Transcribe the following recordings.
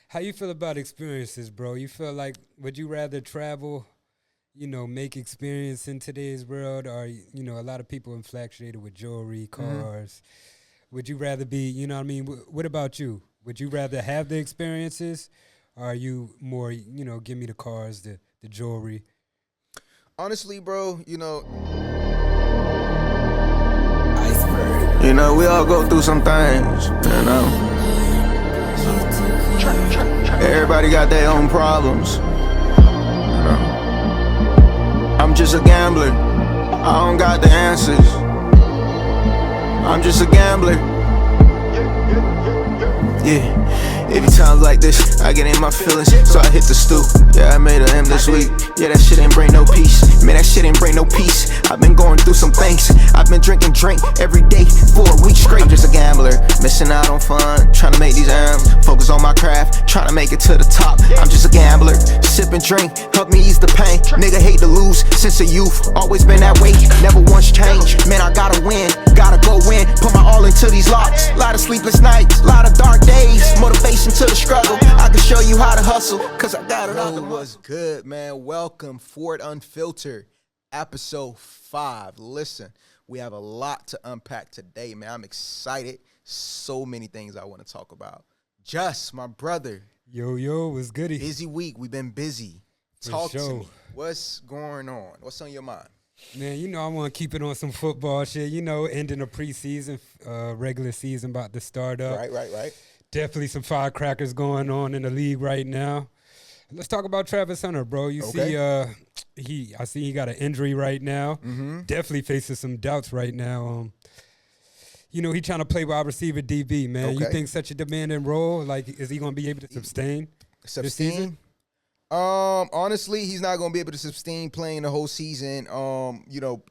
How you feel about experiences, bro? You feel like would you rather travel, make experience in today's world, or a lot of people infatuated with jewelry, cars. Would you rather be, you know what I mean? What about you? Would you rather have the experiences, or are you more, give me the cars, the jewelry? Honestly, bro, we all go through some things. Everybody got their own problems. I'm just a gambler. I don't got the answers. I'm just a gambler. Yeah. Anytime like this, I get in my feelings, so I hit the stoop. Yeah, I made a M this week. Yeah, that shit ain't bring no peace. Man, that shit ain't bring no peace. I've been going through some things. I've been drinking drink every day for a week straight. I'm just a gambler, missing out on fun, trying to make these M's. Focus on my craft, trying to make it to the top. I'm just a gambler, sipping drink, help me ease the pain. Nigga hate to lose, since a youth, always been that way, never once changed. Man, I gotta win, gotta go in, put my all into these locks. Lot of sleepless nights, lot of dark days, motivation to the struggle. I can show you how to hustle, cause I got it out the what's good, man? Welcome, Ford Unfiltered, episode 5. Listen, we have a lot to unpack today, man. I'm excited. So many things I want to talk about. Just, my brother. Yo, what's goody? Busy week. We've been busy. Talk to me. What's going on? What's on your mind? Man, I want to keep it on some football shit. Ending the preseason, regular season about to start up. Right. Definitely some firecrackers going on in the league right now. Let's talk about Travis Hunter, bro. You see, I see he got an injury right now. Mm-hmm. Definitely facing some doubts right now. He trying to play wide receiver DB, man. Okay. You think such a demanding role, like, is he going to be able to sustain this season? Honestly, he's not going to be able to sustain playing the whole season,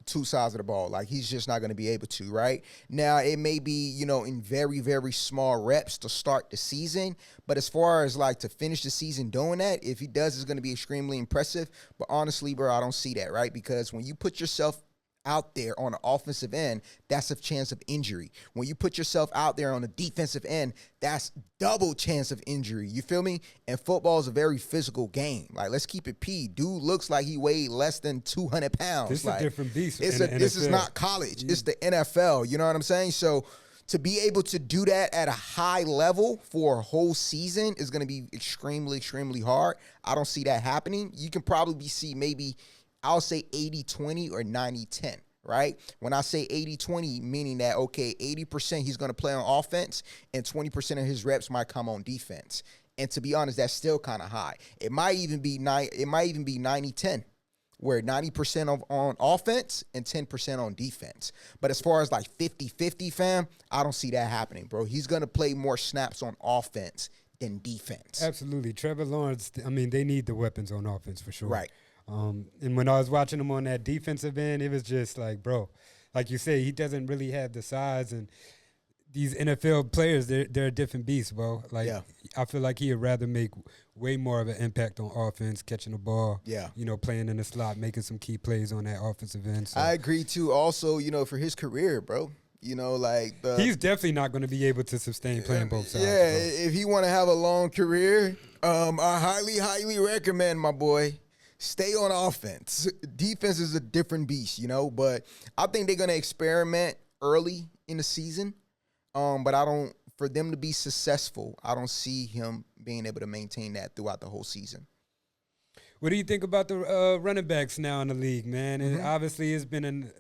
two sides of the ball. Like, he's just not going to be able to, right? Now, it may be, in very, very small reps to start the season. But as far as, to finish the season doing that, if he does, it's going to be extremely impressive. But honestly, bro, I don't see that, right? Because when you put yourself out there on the offensive end, that's a chance of injury. When you put yourself out there on the defensive end, that's double chance of injury. You feel me? And football is a very physical game. Like, let's keep it P. Dude looks like he weighed less than 200 pounds. This is a different beast. This is not college. It's the NFL. You know what I'm saying? So to be able to do that at a high level for a whole season is going to be extremely, extremely hard. I don't see that happening. You can probably see maybe, I'll say 80-20 or 90-10, right? When I say 80-20, meaning that, 80% he's going to play on offense and 20% of his reps might come on defense. And to be honest, that's still kind of high. It might even be 90-10, where 90% on offense and 10% on defense. But as far as 50-50, fam, I don't see that happening, bro. He's going to play more snaps on offense than defense. Absolutely. Trevor Lawrence, they need the weapons on offense for sure. Right. And when I was watching him on that defensive end, it was just like, bro, like you say, he doesn't really have the size. And these NFL players, they're a different beast, bro. I feel like he'd rather make way more of an impact on offense, catching the ball, playing in the slot, making some key plays on that offensive end. So. I agree, too. Also, for his career, bro. He's definitely not going to be able to sustain playing both sides. Yeah, bro. If he want to have a long career, I highly, highly recommend, my boy, stay on offense. Defense is a different beast, but I think they're going to experiment early in the season. But for them to be successful, I don't see him being able to maintain that throughout the whole season. What do you think about the running backs now in the league, man? And obviously it's been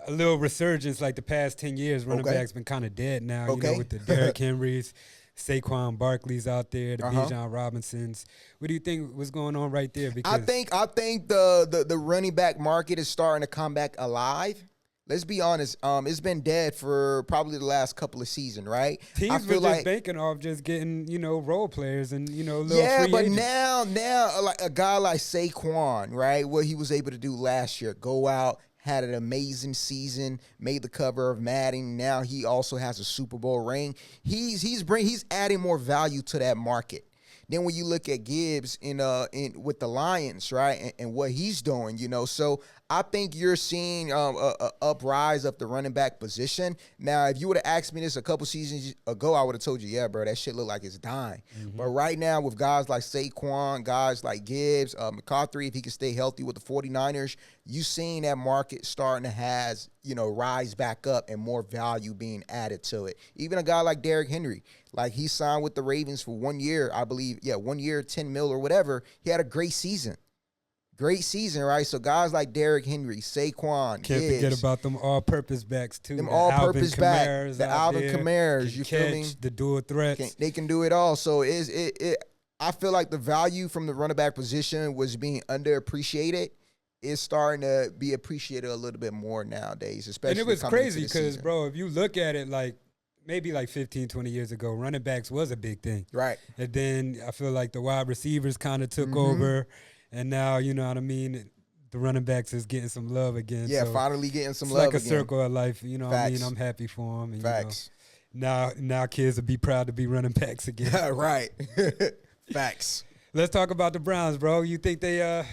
a little resurgence the past 10 years. Running backs been kind of dead now, with the Derrick Henrys. Saquon Barkley's out there, the Bijan Robinsons. What do you think was going on right there? Because I think the running back market is starting to come back alive. Let's be honest. It's been dead for probably the last couple of seasons, right? Teams were just banking off just getting, role players and, little yeah, free but agents. now like a guy like Saquon, right? What he was able to do last year, go out, had an amazing season, made the cover of Madden. Now he also has a Super Bowl ring. He's adding more value to that market. Then when you look at Gibbs in with the Lions, right, and what he's doing, so I think you're seeing a uprise of the running back position. Now, if you would have asked me this a couple seasons ago, I would have told you, yeah, bro, that shit look like it's dying. But right now, with guys like Saquon, guys like Gibbs, McCaffrey, if he can stay healthy with the 49ers, you seeing that market starting to rise back up and more value being added to it. Even a guy like Derrick Henry, like he signed with the Ravens for 1 year, I believe, 1 year, 10 mil or whatever. He had a great season. Great season, right? So guys like Derrick Henry, Saquon, Can't Gibbs, forget about them all-purpose backs too. them all-purpose back, the Alvin Kamara's, you feel me? The dual threats. They can do it all. So I feel like the value from the running back position was being underappreciated. It's starting to be appreciated a little bit more nowadays, especially. And it was crazy because, bro, if you look at it like maybe like 15, 20 years ago, running backs was a big thing. Right. And then I feel like the wide receivers kind of took over. And now, you know what I mean, the running backs is getting some love again. Yeah, so finally getting some love again. again. It's like a circle of life, you know what I mean? I'm happy for them. And, Facts. Now kids will be proud to be running backs again. Right. Facts. Let's talk about the Browns, bro. You think they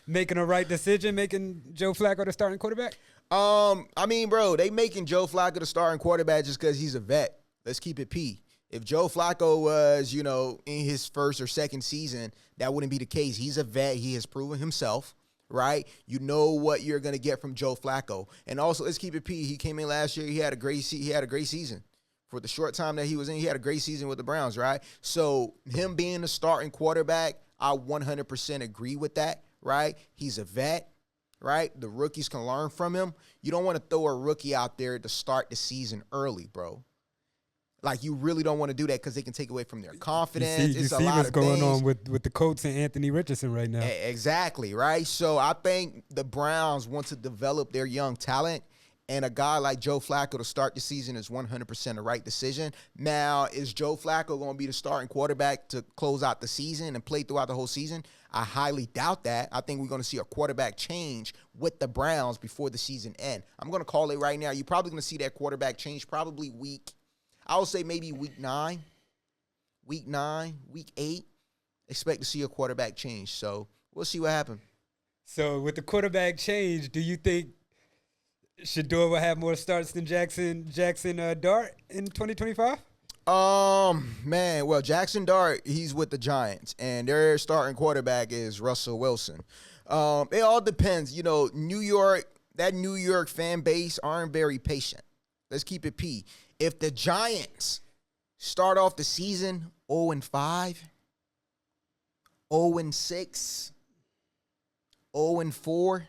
making a right decision, making Joe Flacco the starting quarterback? I mean, bro, they making Joe Flacco the starting quarterback just because he's a vet. Let's keep it P. If Joe Flacco was, in his first or second season, that wouldn't be the case. He's a vet. He has proven himself, right? You know what you're going to get from Joe Flacco. And also, let's keep it P. He came in last year. He had a great season. For the short time that he was in, he had a great season with the Browns, right? So him being the starting quarterback, I 100% agree with that, right? He's a vet, right? The rookies can learn from him. You don't want to throw a rookie out there to start the season early, bro. Like, you really don't want to do that because they can take away from their confidence. You see what's going on with the Colts and Anthony Richardson right now. Exactly, right? So I think the Browns want to develop their young talent, and a guy like Joe Flacco to start the season is 100% the right decision. Now, is Joe Flacco going to be the starting quarterback to close out the season and play throughout the whole season? I highly doubt that. I think we're going to see a quarterback change with the Browns before the season ends. I'm going to call it right now. You're probably going to see that quarterback change probably I would say maybe week 9, week 8. Expect to see a quarterback change. So we'll see what happens. So with the quarterback change, do you think Shador will have more starts than Jackson Dart in 2025? Man, well, Jackson Dart, he's with the Giants, and their starting quarterback is Russell Wilson. It all depends. New York fan base aren't very patient. Let's keep it P. If the Giants start off the season 0-5, 0-6, 0-4,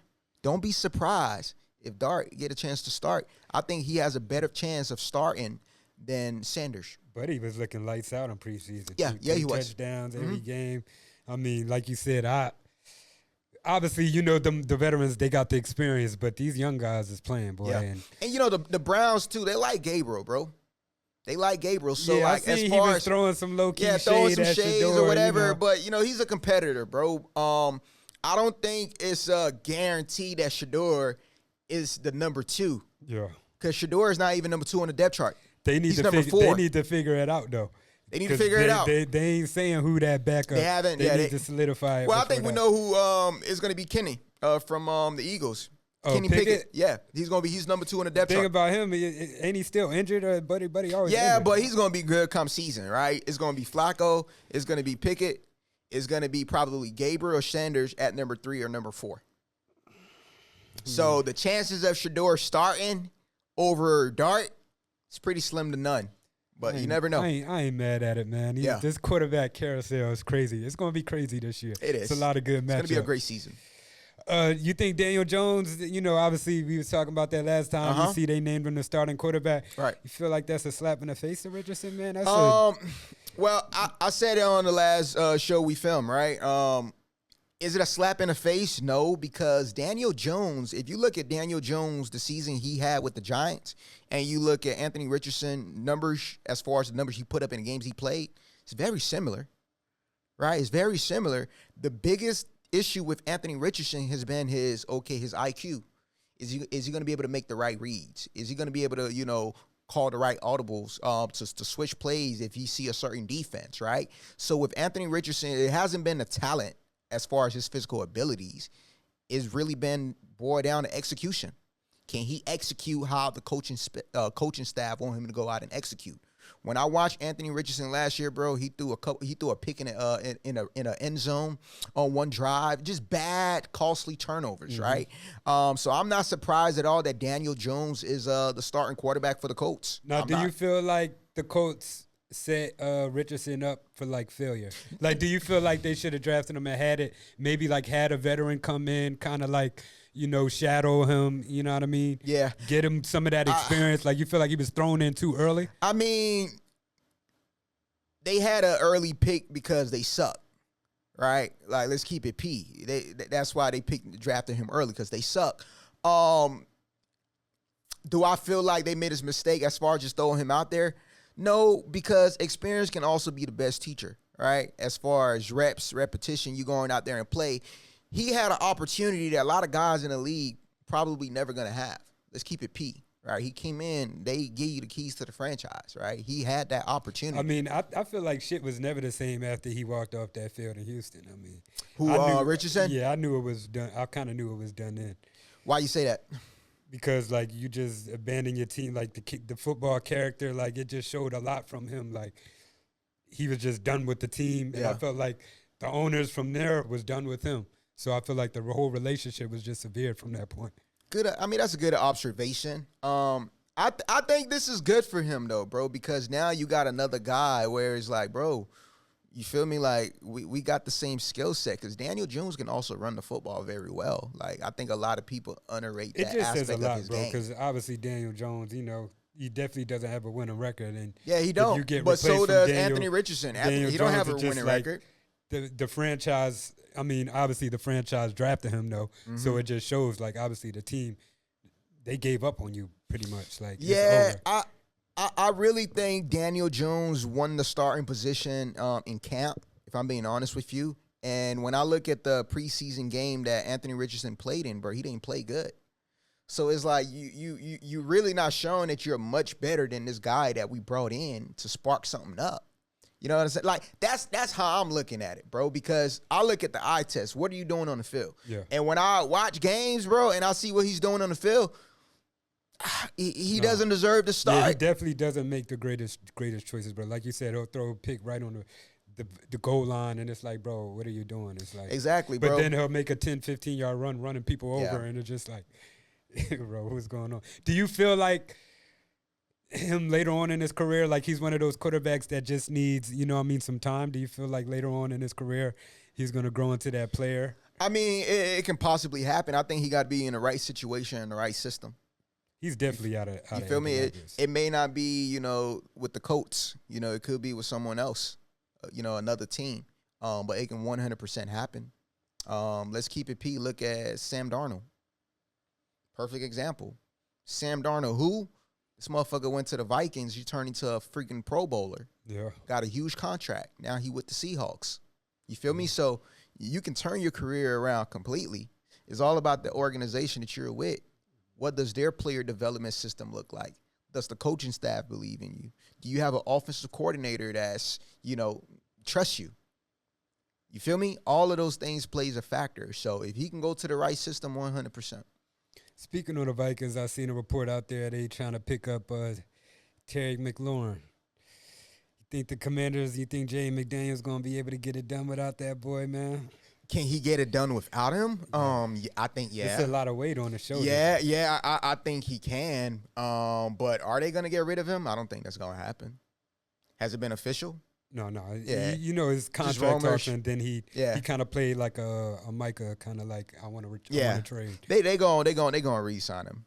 don't be surprised if Dart get a chance to start. I think he has a better chance of starting than Sanders. But he was looking lights out in preseason. Yeah, he was. Touchdowns every game. I mean, like you said, obviously, the veterans, they got the experience, but these young guys is playing, boy. Yeah. And the Browns, too, they like Gabriel, bro. They like Gabriel. So, I see he was throwing some low-key shade throwing some at shades Shador, or whatever. But, he's a competitor, bro. I don't think it's a guarantee that Shador is the number 2. Yeah. Because Shador is not even number 2 on the depth chart. He's number 4. They need to figure it out, though. They need to figure it out. They ain't saying who that backup. They haven't. They need to solidify it. Well, I think we know who is going to be Kenny from the Eagles. Kenny Pickett. Yeah, he's number 2 on the depth chart. The thing about him, ain't he still injured or buddy always injured? But he's going to be good come season, right? It's going to be Flacco. It's going to be Pickett. It's going to be probably Gabriel or Sanders at number 3 or number 4. So the chances of Shador starting over Dart is pretty slim to none. But you never know. I ain't mad at it, man. This quarterback carousel is crazy. It's going to be crazy this year. It is. It's a lot of good matchups. It's going to be a great season. You think Daniel Jones, obviously we was talking about that last time. You see they named him the starting quarterback. Right. You feel like that's a slap in the face to Richardson, man? Well, I said it on the last show we filmed, right? Is it a slap in the face? No, because Daniel Jones, if you look at Daniel Jones, the season he had with the Giants, and you look at Anthony Richardson numbers, as far as the numbers he put up in the games he played, it's very similar, right? It's very similar. The biggest issue with Anthony Richardson has been his IQ. Is he going to be able to make the right reads? Is he going to be able to, call the right audibles to switch plays if you see a certain defense, right? So with Anthony Richardson, it hasn't been the talent as far as his physical abilities. It's really been boiled down to execution. Can he execute how the coaching staff want him to go out and execute? When I watched Anthony Richardson last year, bro, he threw a pick in an end zone on one drive. Just bad, costly turnovers, right? So I'm not surprised at all that Daniel Jones is the starting quarterback for the Colts. Now, you feel like the Colts set Richardson up for like failure? Like, do you feel like they should have drafted him and had a veteran come in, kind of like, shadow him, you know what I mean? Yeah. Get him some of that experience. Like, you feel like he was thrown in too early? I mean, they had an early pick because they suck, right? Like, let's keep it P. That's why they drafted him early, because they suck. Do I feel like they made this mistake as far as just throwing him out there? No, because experience can also be the best teacher, right? As far as repetition, you going out there and play. He had an opportunity that a lot of guys in the league probably never going to have. Let's keep it P, right? He came in, they give you the keys to the franchise, right? He had that opportunity. I mean, I feel like shit was never the same after he walked off that field in Houston. I mean. Richardson? Yeah, I knew it was done. I kind of knew it was done then. Why you say that? Because, like, you just abandon your team. Like, the football character, like, it just showed a lot from him. Like, he was just done with the team. And I felt like the owners from there was done with him. So I feel like the whole relationship was just severed from that point. Good. I mean, that's a good observation. I think this is good for him, though, bro, because now you got another guy where it's like, bro, you feel me? Like, we got the same skill set, because Daniel Jones can also run the football very well. Like, I think a lot of people underrate that aspect of his game. It just says a lot, bro, because obviously Daniel Jones, he definitely doesn't have a winning record. And yeah, he don't. But so does Anthony Richardson. He don't have a winning record. The franchise, I mean, obviously the franchise drafted him, though. Mm-hmm. So it just shows, like, obviously the team, they gave up on you pretty much. Like, yeah, I really think Daniel Jones won the starting position in camp, if I'm being honest with you. And when I look at the preseason game that Anthony Richardson played in, bro, he didn't play good. So it's like you really not showing that you're much better than this guy that we brought in to spark something up. You know what I'm saying? Like, that's how I'm looking at it, bro, because I look at the eye test. What are you doing on the field? Yeah. And when I watch games, bro, and I see what he's doing on the field, he doesn't deserve to start. Yeah, he definitely doesn't make the greatest choices, bro. Like you said, he'll throw a pick right on the goal line, and it's like, bro, what are you doing? It's like, exactly, bro. But then he'll make a 10, 15-yard run, running people over, and it's just like, bro, what's going on? Do you feel like him later on in his career, like he's one of those quarterbacks that just needs, some time? Do you feel like later on in his career he's going to grow into that player? I mean, it can possibly happen. I think he got to be in the right situation, in the right system. He's definitely out of you feel me? It may not be, with the Colts. It could be with someone else, another team. But it can 100% happen. Let's keep it P. Look at Sam Darnold. Perfect example. Sam Darnold, who? This motherfucker went to the Vikings. He turned into a freaking Pro Bowler. Yeah. Got a huge contract. Now he with the Seahawks. You feel me? So you can turn your career around completely. It's all about the organization that you're with. What does their player development system look like? Does the coaching staff believe in you? Do you have an offensive coordinator that's, trusts you? You feel me? All of those things plays a factor. So if he can go to the right system, 100%. Speaking of the Vikings, I seen a report out there they trying to pick up Terry McLaurin. You think Jay McDaniels going to be able to get it done without that boy, man? Can he get it done without him? I think, yeah. It's a lot of weight on the shoulder. Yeah, I think he can. But are they going to get rid of him? I don't think that's going to happen. Has it been official? No. Yeah. His contract off, and then he kind of played like a Micah, kind of like, I want to trade. They gonna re-sign him.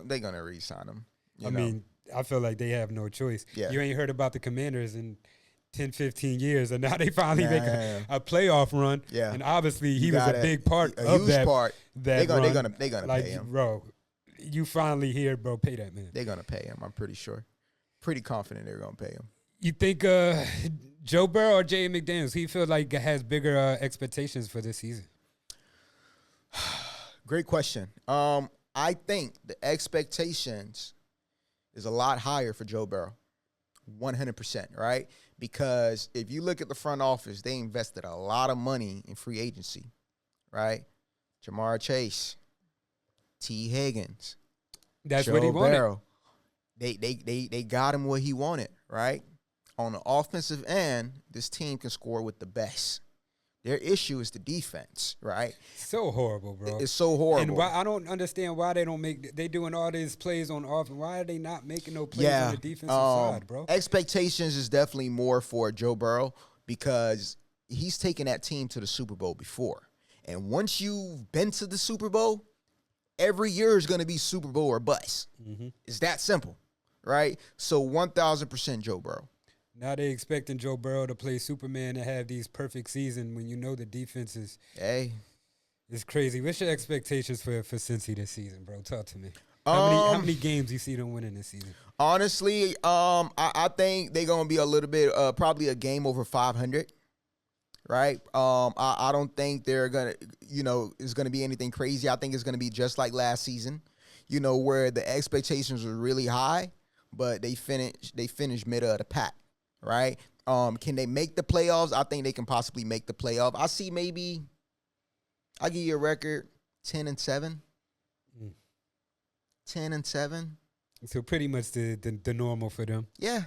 They gonna re-sign him. I mean, I feel like they have no choice. Yeah. You ain't heard about the Commanders in 10, 15 years, and now they finally make a playoff run. Yeah. And obviously he was a big part of huge that. Part. They're gonna like, pay him, bro. You finally here, bro. Pay that man. They're gonna pay him. I'm pretty sure. Pretty confident they're gonna pay him. You think Joe Burrow or Jay McDaniels, he feels like has bigger expectations for this season? Great question. I think the expectations is a lot higher for Joe Burrow. 100%, right? Because if you look at the front office, they invested a lot of money in free agency, right? Jamar Chase, T. Higgins, That's Joe what he wanted. Burrow. They got him what he wanted, right? On the offensive end, this team can score with the best. Their issue is the defense, right? So horrible, bro. It's so horrible. And why I don't understand why they don't make. They doing all these plays on offense. Why are they not making no plays on the defensive side, bro? Expectations is definitely more for Joe Burrow because he's taken that team to the Super Bowl before. And once you've been to the Super Bowl, every year is going to be Super Bowl or bust. Mm-hmm. It's that simple, right? So 1,000% Joe Burrow. Now they expecting Joe Burrow to play Superman and have these perfect season when you know the defense is crazy. What's your expectations for Cincy this season, bro? Talk to me. How many games you see them winning this season? Honestly, I think they're gonna be a little bit, probably a game over 500. Right. I don't think they're gonna, it's gonna be anything crazy. I think it's gonna be just like last season, where the expectations were really high, but they finished middle of the pack. Right. Can they make the playoffs? I think they can possibly make the playoff. I see I'll give you a record 10-7. 10-7. So pretty much the normal for them. Yeah.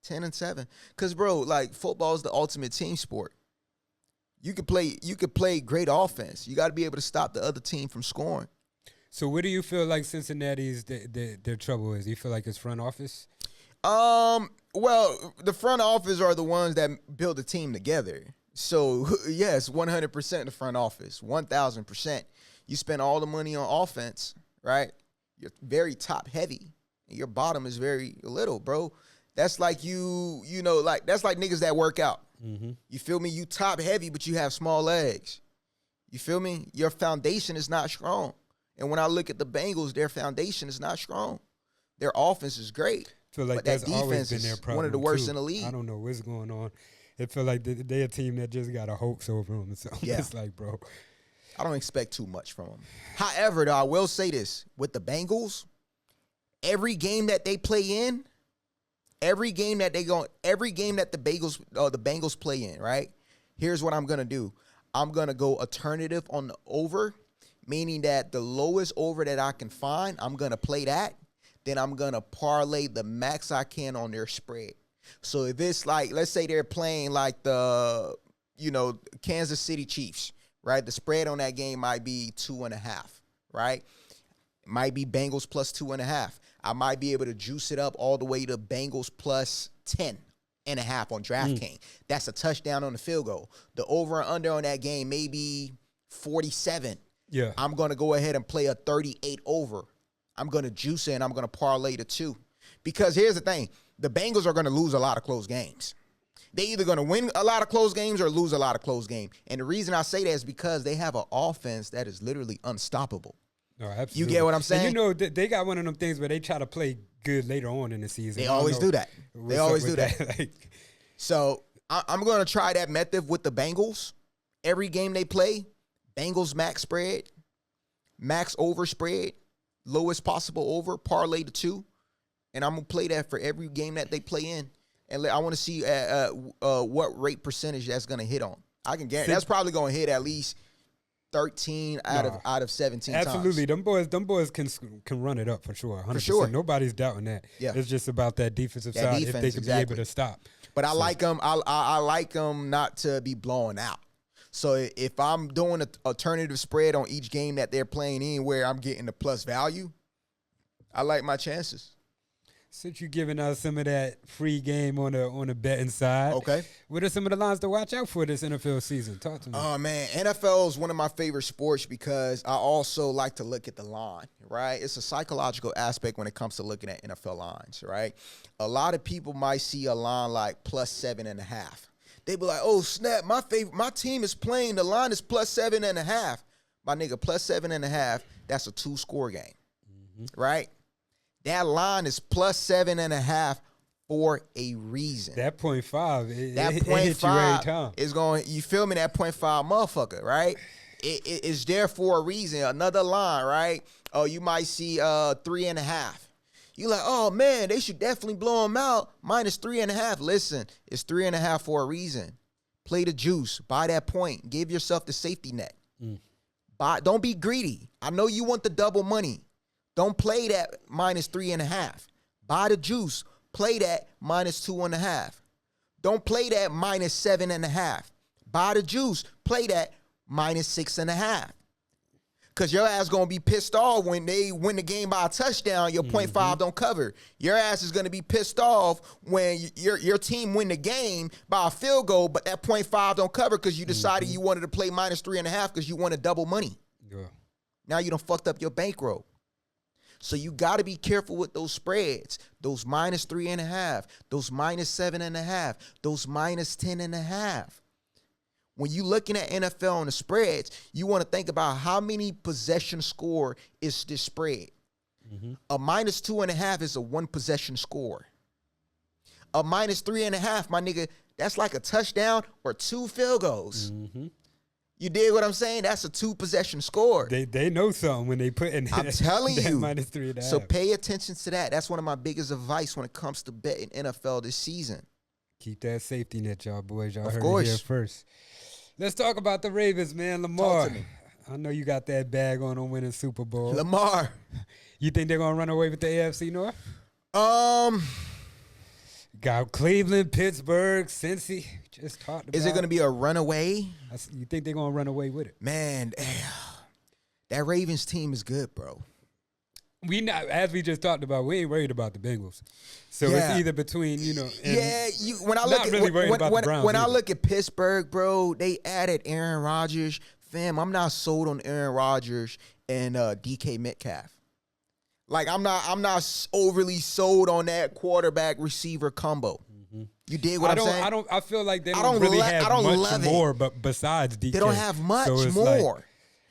10-7. Cause bro, like football is the ultimate team sport. You could play great offense. You got to be able to stop the other team from scoring. So what do you feel like Cincinnati's their trouble is? Do you feel like it's front office? Well, the front office are the ones that build the team together. So, yes, 100% the front office, 1,000%. You spend all the money on offense, right? You're very top heavy, and your bottom is very little, bro. That's like that's like niggas that work out. Mm-hmm. You feel me? You top heavy, but you have small legs. You feel me? Your foundation is not strong. And when I look at the Bengals, their foundation is not strong. Their offense is great. Feel like but that's that defense always been their is problem. one of the worst too. in the league. I don't know what's going on. It feel like they're a team that just got a hoax over them. So Yeah. it's like, bro. I don't expect too much from them. However, though, I will say this. With the Bengals, every game that they play in, every game that the Bengals play in, right? Here's what I'm going to do. I'm going to go alternative on the over, meaning that the lowest over that I can find, I'm going to play that. Then I'm going to parlay the max I can on their spread. So if it's like, let's say they're playing like the, Kansas City Chiefs, right? The spread on that game might be 2.5, right? It might be Bengals plus 2.5. I might be able to juice it up all the way to Bengals plus 10.5 on DraftKings. That's a touchdown on the field goal. The over and under on that game may be 47. Yeah. I'm going to go ahead and play a 38 over. I'm going to juice it and I'm going to parlay the two. Because here's the thing. The Bengals are going to lose a lot of close games. They're either going to win a lot of close games or lose a lot of close games. And the reason I say that is because they have an offense that is literally unstoppable. No, absolutely. You get what I'm saying? And they got one of them things where they try to play good later on in the season. They always do that. They always do that. So I'm going to try that method with the Bengals. Every game they play, Bengals max spread, max over spread, lowest possible over, parlay the two. And I'm going to play that for every game that they play in. And I want to see what rate percentage that's going to hit on. I can guarantee that's probably going to hit at least 13 out of 17 Absolutely. times. Them boys can run it up for sure. 100%. For sure. Nobody's doubting that. Yeah. It's just about that defensive side if they can be able to stop. But I like them. I like them not to be blown out. So if I'm doing an alternative spread on each game that they're playing in where I'm getting the plus value, I like my chances. Since you're giving us some of that free game on the betting side, okay, what are some of the lines to watch out for this NFL season? Talk to me. Oh, man, NFL is one of my favorite sports because I also like to look at the line, right? It's a psychological aspect when it comes to looking at NFL lines, right? A lot of people might see a line like plus 7.5. They be like, oh, snap, my team is playing, the line is plus 7.5. My nigga, plus 7.5, that's a 2-score game, right? That line is plus 7.5 for a reason. That 0.5, that it hits you every time. Is going, you feel me? That 0.5 motherfucker, right? It's there for a reason. Another line, right? Oh, you might see 3.5. You like, oh man, they should definitely blow them out. -3.5. Listen, it's 3.5 for a reason. Play the juice. Buy that point. Give yourself the safety net. Don't be greedy. I know you want the double money. Don't play that -3.5. Buy the juice. Play that -2.5. Don't play that -7.5. Buy the juice. Play that -6.5. Because your ass going to be pissed off when they win the game by a touchdown, your 0.5 don't cover. Your ass is going to be pissed off when your team win the game by a field goal, but that 0.5 don't cover because you decided you wanted to play -3.5 because you wanted double money. Yeah. Now you done fucked up your bankroll. So you got to be careful with those spreads, those -3.5, those -7.5, those -10.5. When you looking at NFL on the spreads, you want to think about how many possession score is this spread. A -2.5 is a one possession score. A -3.5, my nigga, that's like a touchdown or 2 field goals. You dig what I'm saying? That's a 2 possession score. They know something when they put in. I'm telling that you. -3.5. So pay attention to that. That's one of my biggest advice when it comes to betting NFL this season. Keep that safety net, y'all boys. Y'all Of heard course. it here first. Let's talk about the Ravens, man. Lamar. Talk to me. I know you got that bag on winning Super Bowl. Lamar. You think they're gonna run away with the AFC North? Got Cleveland, Pittsburgh, Cincy. Just talked about. Is it going to be a runaway? You think they're gonna run away with it? Man, that Ravens team is good, bro. As we just talked about, we ain't worried about the Bengals. So it's either between, When I look not really worried about the Browns when I either. look at Pittsburgh, bro, they added Aaron Rodgers. Fam, I'm not sold on Aaron Rodgers and DK Metcalf. Like I'm not overly sold on that quarterback receiver combo. You dig what I'm saying? I feel like they don't really have much more, but besides DK, they don't have much so more. Like,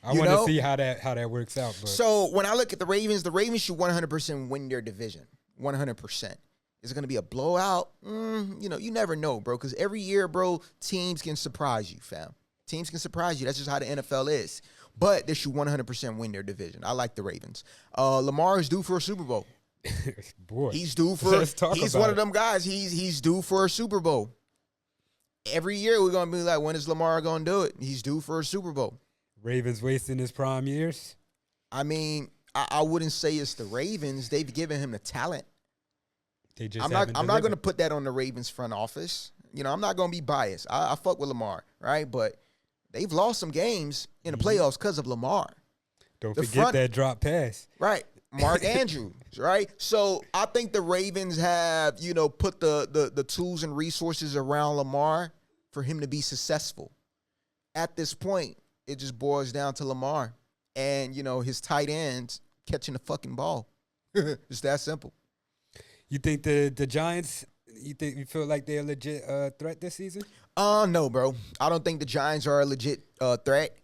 I want to see how that works out. But. So when I look at the Ravens should 100% win their division. 100%. Is it going to be a blowout? You never know, bro. Because every year, bro, teams can surprise you, fam. Teams can surprise you. That's just how the NFL is. But they should 100% win their division. I like the Ravens. Lamar is due for a Super Bowl. Boy, he's due for. He's one of them guys. He's due for a Super Bowl. Every year we're gonna be like, when is Lamar gonna do it? He's due for a Super Bowl. Ravens wasting his prime years. I mean, I wouldn't say it's the Ravens. They've given him the talent. They just I'm not going to put that on the Ravens front office. I'm not going to be biased. I fuck with Lamar, right? But they've lost some games in the playoffs because of Lamar. Don't forget that drop pass. Right. Mark Andrews, right? So I think the Ravens have, put the tools and resources around Lamar for him to be successful. At this point, it just boils down to Lamar and, his tight ends catching the fucking ball. It's that simple. You think the Giants, you feel like they're a legit threat this season? No, bro. I don't think the Giants are a legit threat.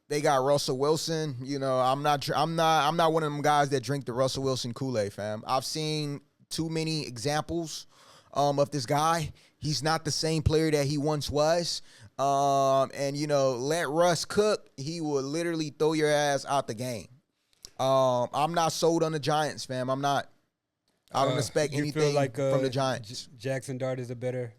They got Russell Wilson. I'm not one of them guys that drink the Russell Wilson Kool-Aid, fam. I've seen too many examples of this guy. He's not the same player that he once was. Let Russ cook. He will literally throw your ass out the game. I'm not sold on the Giants, fam. I'm not. I don't expect anything from the Giants. Jackson Dart is a better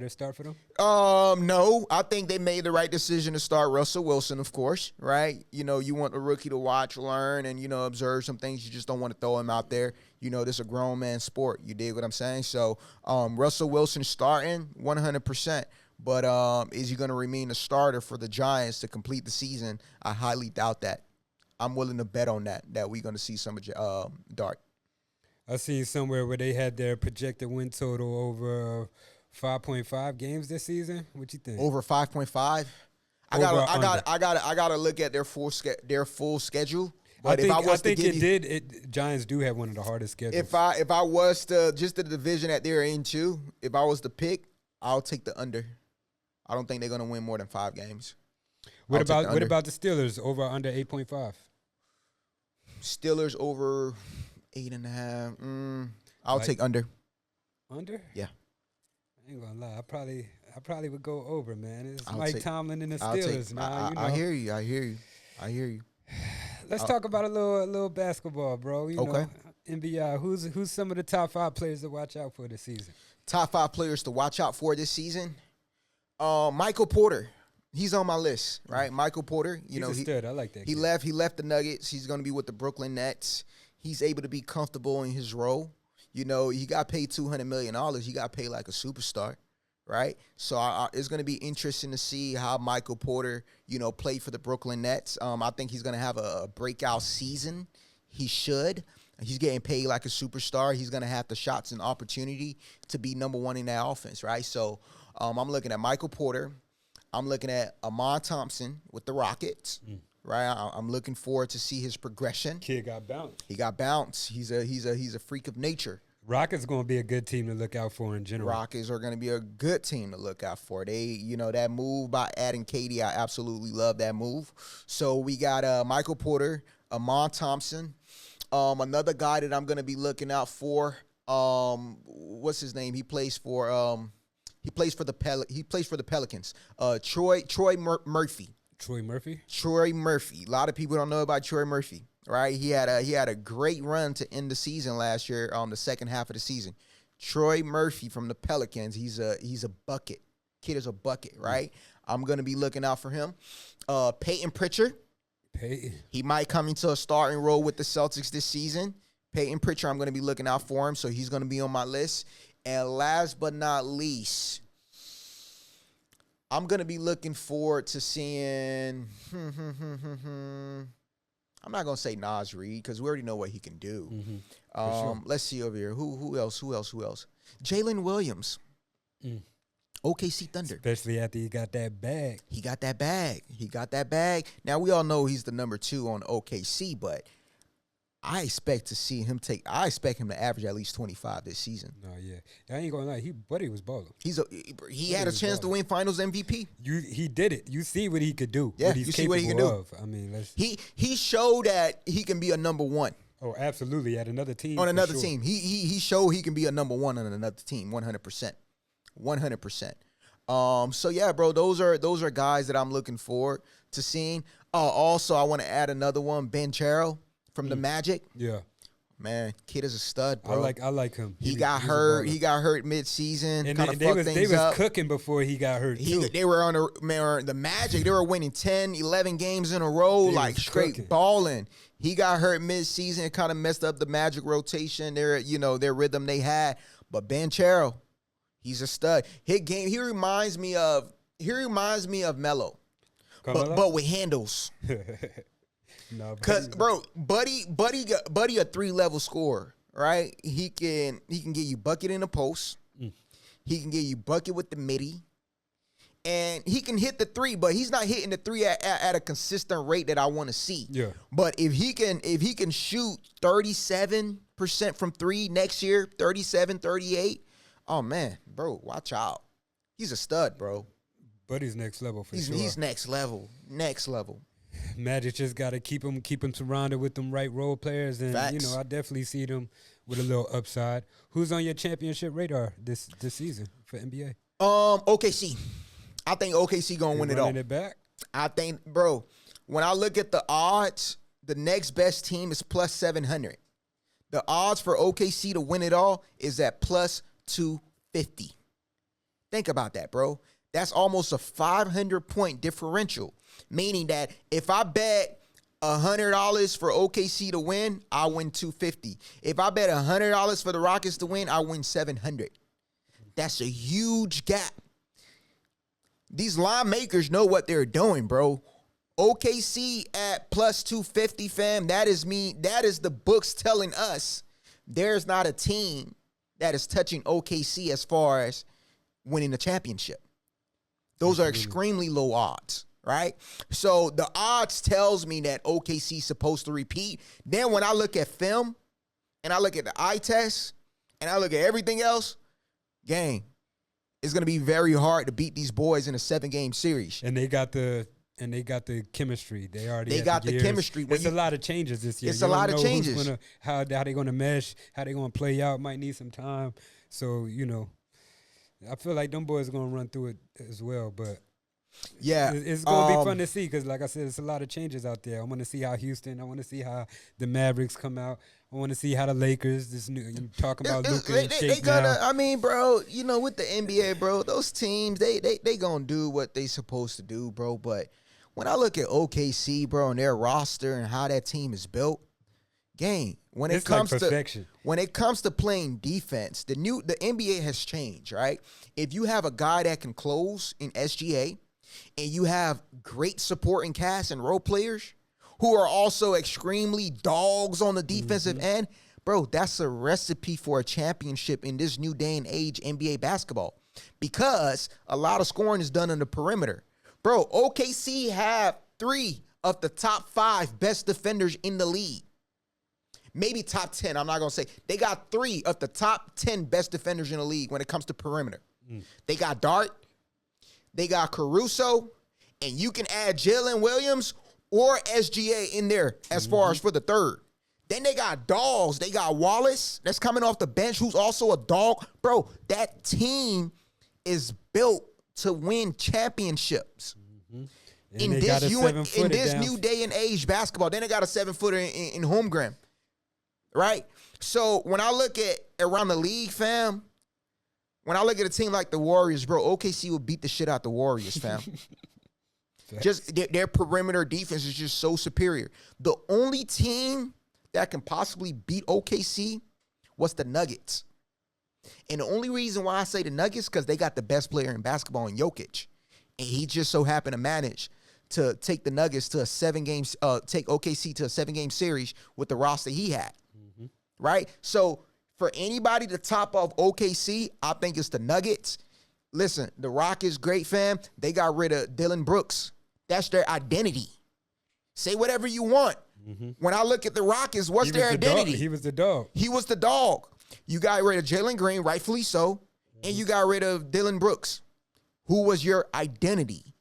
start for them? No. I think they made the right decision to start Russell Wilson, of course, right? You want the rookie to watch, learn, and, observe some things. You just don't want to throw him out there. This is a grown man sport. You dig what I'm saying? So, Russell Wilson starting 100%. But is he going to remain a starter for the Giants to complete the season? I highly doubt that. I'm willing to bet on that we're going to see some of Dart. I seen somewhere where they had their projected win total over 5.5 games this season. What you think? Over 5.5? I gotta look at their full schedule. But I think Giants do have one of the hardest schedules. If I was to just the division that they're into, if I was to pick, I'll take the under. I don't think they're gonna win more than 5 games. What about the Steelers over under 8.5? Steelers over 8.5. I'll take under. Under? Yeah. I ain't gonna lie. I probably would go over, man. It's Mike Tomlin and the Steelers now. I hear you. Let's talk about a little basketball, bro. Okay. NBA, who's some of the top 5 players to watch out for this season? Top 5 players to watch out for this season. Michael Porter. He's on my list, right? Michael Porter. He's a stud. I like that. He left the Nuggets. He's going to be with the Brooklyn Nets. He's able to be comfortable in his role. You know, he got paid $200 million. He got paid like a superstar, right? So it's going to be interesting to see how Michael Porter, play for the Brooklyn Nets. I think he's going to have a breakout season. He should. He's getting paid like a superstar. He's going to have the shots and opportunity to be number one in that offense, right? So I'm looking at Michael Porter. I'm looking at Amon Thompson with the Rockets, right? I'm looking forward to see his progression. Kid got bounced. He got bounced. He's a freak of nature. Rockets going to be a good team to look out for in general. Rockets are going to be a good team to look out for. They, that move by adding KD, I absolutely love that move. So we got Michael Porter, Amon Thompson, another guy that I'm going to be looking out for. What's his name? He plays for the Pelicans. Troy Murphy. Troy Murphy? Troy Murphy. A lot of people don't know about Troy Murphy, right? He had a great run to end the season last year, the second half of the season. Troy Murphy from the Pelicans. He's a bucket. Kid is a bucket, right? I'm gonna be looking out for him. Peyton Pritchard. He might come into a starting role with the Celtics this season. Peyton Pritchard, I'm gonna be looking out for him, so he's gonna be on my list. And last but not least, I'm going to be looking forward to seeing, I'm not going to say Nas Reed because we already know what he can do. Sure. Let's see over here. Who else? Jalen Williams. OKC Thunder. Especially after he got that bag. He got that bag. Now, we all know he's the number 2 on OKC, but I expect him to average at least 25 this season. No, yeah. I ain't gonna lie, he was balling. He had a chance to win Finals MVP. He did it. You see what he could do. Yeah, you see what he can do. I mean, he showed that he can be a number 1. Oh, absolutely. At another team. On another team. He showed he can be a number 1 on another team, 100%. 100%. So yeah, bro, those are guys that I'm looking forward to seeing. Also, I want to add another one, Ben Charo. From the Magic, yeah, man, kid is a stud, bro. I like him. He got hurt. He got hurt mid-season. And kind of they was up. cooking before he got hurt. They were on the Magic. They were winning 10, 11 games in a row, like straight balling. He got hurt mid-season. It kind of messed up the Magic rotation. Their rhythm they had. But Ben Charo, he's a stud. He reminds me of Melo, but with handles. No, cause bro, Buddy a 3-level scorer, right? He can get you bucket in the post. He can get you bucket with the midi, and he can hit the 3, but he's not hitting the 3 at a consistent rate that I want to see. Yeah. But if he can shoot 37% from 3 next year, 37, 38, oh man, bro, watch out. He's a stud, bro. Buddy's next level for sure. He's next level. Next level. Magic just got to keep him surrounded with them right role players, and Facts. I definitely see them with a little upside. Who's on your championship radar this season for NBA? OKC. I think OKC gonna win it all. Running it back. I think, bro, when I look at the odds, the next best team is plus 700. The odds for OKC to win it all is at plus 250. Think about that, bro. That's almost a 500-point differential. Meaning that if I bet $100 for OKC to win, I win $250. If I bet $100 for the Rockets to win, I win $700. That's a huge gap. These line makers know what they're doing, bro. OKC at plus 250, fam. That is the books telling us there's not a team that is touching OKC as far as winning the championship. Those are extremely low odds. Right? So the odds tells me that OKC is supposed to repeat. Then when I look at film and I look at the eye test and I look at everything else, gang, it's going to be very hard to beat these boys in a 7-game series. And they got the chemistry. They got the chemistry. It's a lot of changes this year. It's a lot of changes. How they going to mesh, how they going to play out, might need some time. So, I feel like them boys are going to run through it as well, but yeah, it's going to be fun to see because, like I said, it's a lot of changes out there. I want to see how Houston, I want to see how the Mavericks come out. I want to see how the Lakers, this new, you talking about Luka in They shape gonna. now. I mean, bro. You know, with the NBA, bro, those teams they gonna do what they supposed to do, bro. But when I look at OKC, bro, and their roster and how that team is built, when It's it comes like to perfection. when it comes to playing defense, the NBA has changed, right? If you have a guy that can close in SGA, and you have great supporting cast and role players who are also extremely dogs on the defensive end, bro, that's a recipe for a championship in this new day and age NBA basketball, because a lot of scoring is done on the perimeter. Bro, OKC have 3 of the top 5 best defenders in the league. Maybe top 10, I'm not going to say. They got 3 of the top 10 best defenders in the league when it comes to perimeter. They got Dart, they got Caruso, and you can add Jalen Williams or SGA in there as far as for the third. Then they got dogs. They got Wallace that's coming off the bench, who's also a dog. Bro, that team is built to win championships. In this new day and age basketball. Then they got a 7-footer in Holmgren, right? So when I look at around the league, fam, when I look at a team like the Warriors, bro, OKC will beat the shit out the Warriors, fam. Just their perimeter defense is just so superior. The only team that can possibly beat OKC was the Nuggets. And the only reason why I say the Nuggets, because they got the best player in basketball in Jokic. And he just so happened to manage to take the Nuggets to take OKC to a 7-game series with the roster he had. Right? So for anybody to top off OKC, I think it's the Nuggets. Listen, the Rockets, great, fam. They got rid of Dylan Brooks. That's their identity. Say whatever you want. When I look at the Rockets, what's their identity? He was the dog. He was the dog. You got rid of Jalen Green, rightfully so, and you got rid of Dylan Brooks, who was your identity.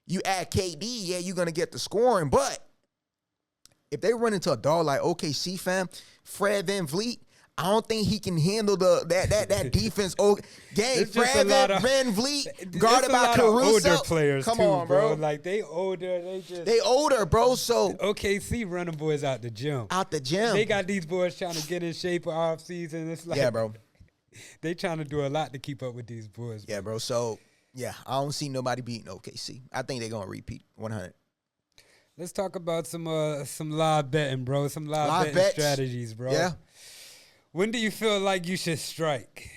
You add KD, yeah, you're going to get the scoring, but if they run into a dog like OKC, fam, Fred VanVleet, I don't think he can handle that defense. Fred VanVleet, guarded by Caruso. Older players Come too, on, bro. Like they older, they older, bro. So OKC running boys out the gym. They got these boys trying to get in shape for off season. It's like, yeah, bro. They trying to do a lot to keep up with these boys. Yeah, bro. So yeah, I don't see nobody beating OKC. I think they're gonna repeat 100. Let's talk about some live betting, bro. Some live betting strategies, bro. Yeah. When do you feel like you should strike,